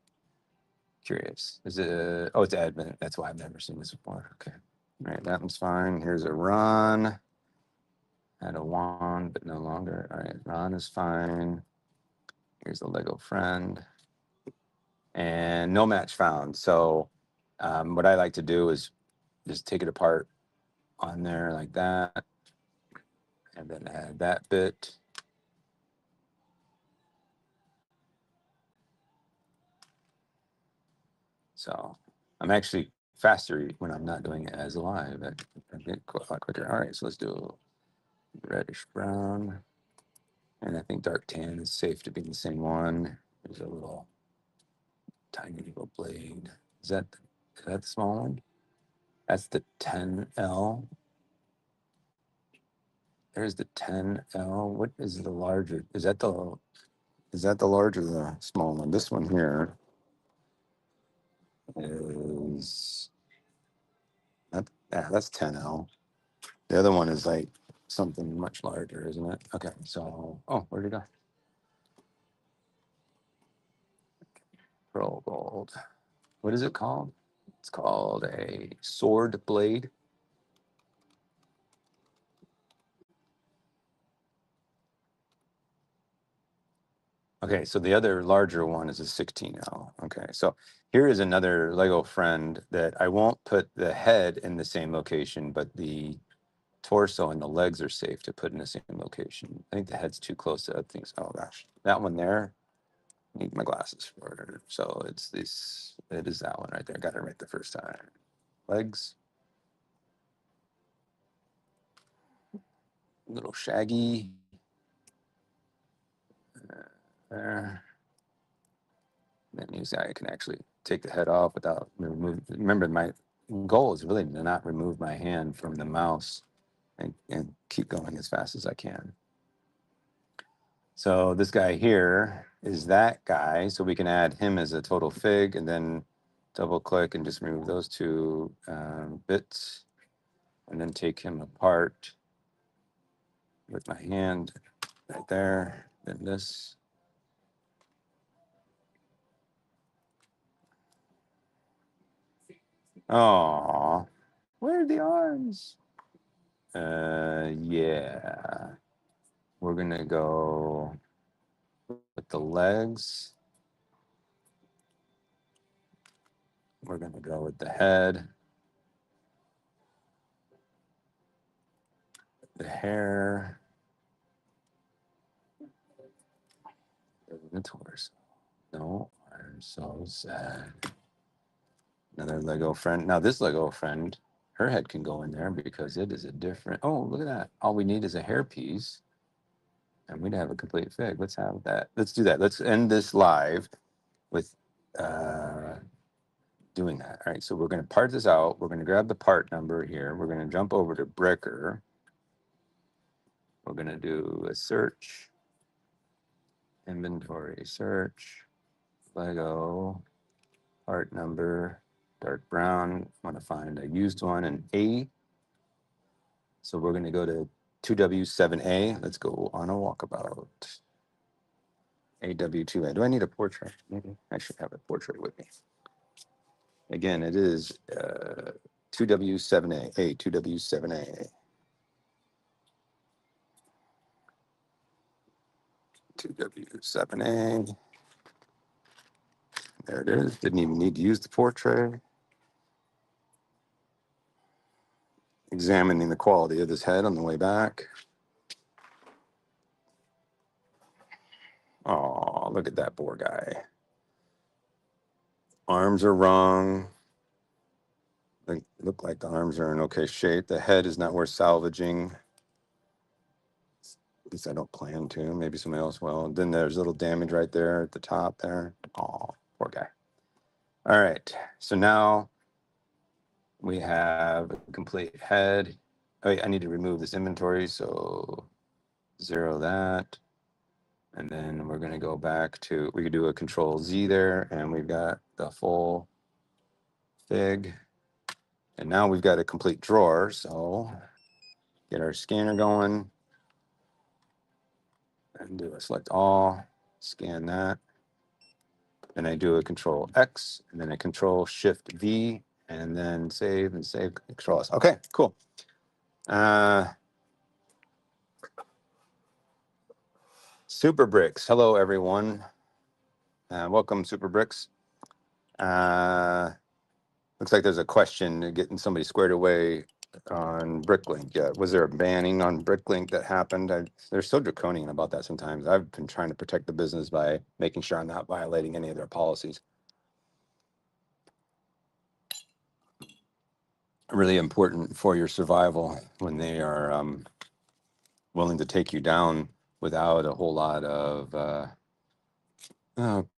Curious. Is it, oh, it's admin. That's why I've never seen this before. Okay. All right, that one's fine. Here's a Ron. Had a wand, but no longer. All right, Ron is fine. Here's a Lego friend. And no match found. So what I like to do is just take it apart on there like that. And then add that bit. So I'm actually faster when I'm not doing it as live. I get a lot quicker. All right, so let's do reddish brown. And I think dark tan is safe to be the same one. There's a little tiny little blade. Is that the small one? That's the 10L. There's the 10L. What is the larger? Is that the large or the small one? This one here is that, yeah, that's 10L. The other one is like something much larger, isn't it? Okay, so oh, where'd it go? Pearl gold. What is it called? It's called a sword blade. Okay, so the other larger one is a 16L. Okay, so here is another Lego friend that I won't put the head in the same location, but the torso and the legs are safe to put in the same location. I think the head's too close to other things. Oh gosh, that one there, I need my glasses for it. So it's this, it is that one right there. Got it right the first time. Legs, little shaggy. There. That means I can actually take the head off without remove. Remember, my goal is really to not remove my hand from the mouse and keep going as fast as I can. So this guy here is that guy. So we can add him as a total fig and then double click and just remove those two bits and then take him apart with my hand right there. Then this. Oh, where are the arms? Yeah. We're gonna go with the legs. We're gonna go with the head, the hair, the torso. No, I'm so sad. Another Lego friend. Now this Lego friend, her head can go in there because it is a different. Oh, look at that! All we need is a hair piece, and we'd have a complete fig. Let's have that. Let's do that. Let's end this live with doing that. All right, so we're going to part this out. We're going to grab the part number here. We're going to jump over to Bricker. We're going to do a search, inventory search, Lego, part number, dark brown. I want to find a used one, an A. So we're going to go to 2W7A. Let's go on a walkabout. AW2A. Do I need a portrait? Maybe I should have a portrait with me. Again, it is 2W7A. A 2W7A. 2W7A. There it is. Didn't even need to use the portrait. Examining the quality of this head on the way back. Oh, look at that poor guy. Arms are wrong. They look like the arms are in okay shape. The head is not worth salvaging. At least I don't plan to. Maybe somebody else will. And then there's a little damage right there at the top there. Oh, poor guy. All right. So now we have a complete head. Oh, wait, I need to remove this inventory. So 0 that. And then we're going to go back to, we could do a control Z there. And we've got the full fig. And now we've got a complete drawer. So get our scanner going and do a select all, scan that. And I do a control X and then a control shift V and then save and save control S. Okay, cool. Super Bricks. Hello, everyone. Welcome, Super Bricks. Looks like there's a question getting somebody squared away on Bricklink. Yeah, was there a banning on Bricklink that happened? They're so draconian about that sometimes. I've been trying to protect the business by making sure I'm not violating any of their policies. Really important for your survival when they are willing to take you down without a whole lot of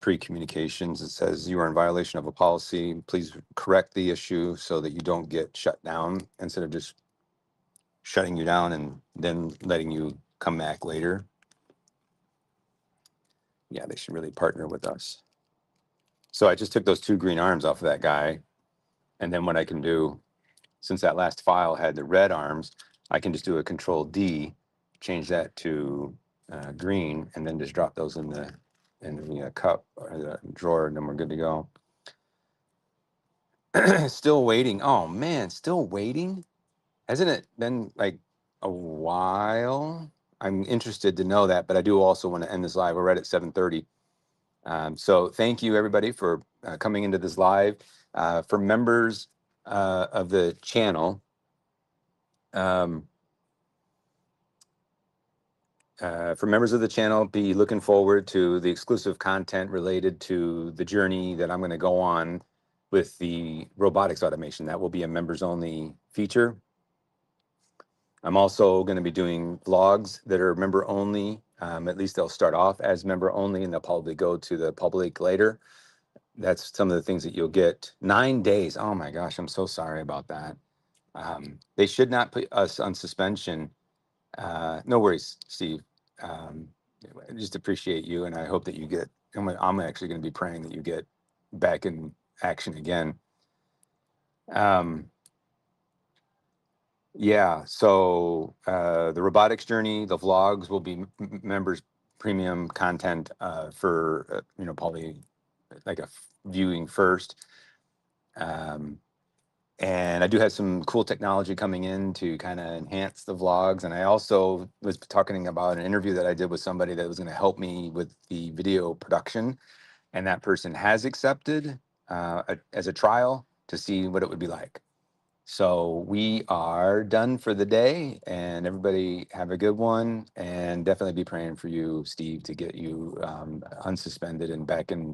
pre-communications. It says you are in violation of a policy. Please correct the issue so that you don't get shut down instead of just shutting you down and then letting you come back later. Yeah, they should really partner with us. So I just took those two green arms off of that guy. And then what I can do, since that last file had the red arms, I can just do a control D, change that to green, and then just drop those in the cup or the drawer, and then we're good to go. Still waiting. Oh man, still waiting. Hasn't it been like a while? I'm interested to know that, but I do also want to end this live. We're right at 7:30. So thank you everybody for coming into this live. For members of the channel, be looking forward to the exclusive content related to the journey that I'm going to go on with the robotics automation. That will be a members only feature. I'm also going to be doing vlogs that are member only. At least they'll start off as member only and they'll probably go to the public later. That's some of the things that you'll get. 9 days. Oh my gosh, I'm so sorry about that. They should not put us on suspension. No worries, Steve. I just appreciate you, and I hope that you get. I'm actually going to be praying that you get back in action again. Yeah. So the robotics journey, the vlogs will be members premium content for probably like a viewing first. And I do have some cool technology coming in to kind of enhance the vlogs. And I also was talking about an interview that I did with somebody that was going to help me with the video production. And that person has accepted as a trial to see what it would be like. So we are done for the day, and everybody have a good one, and definitely be praying for you, Steve, to get you unsuspended and back in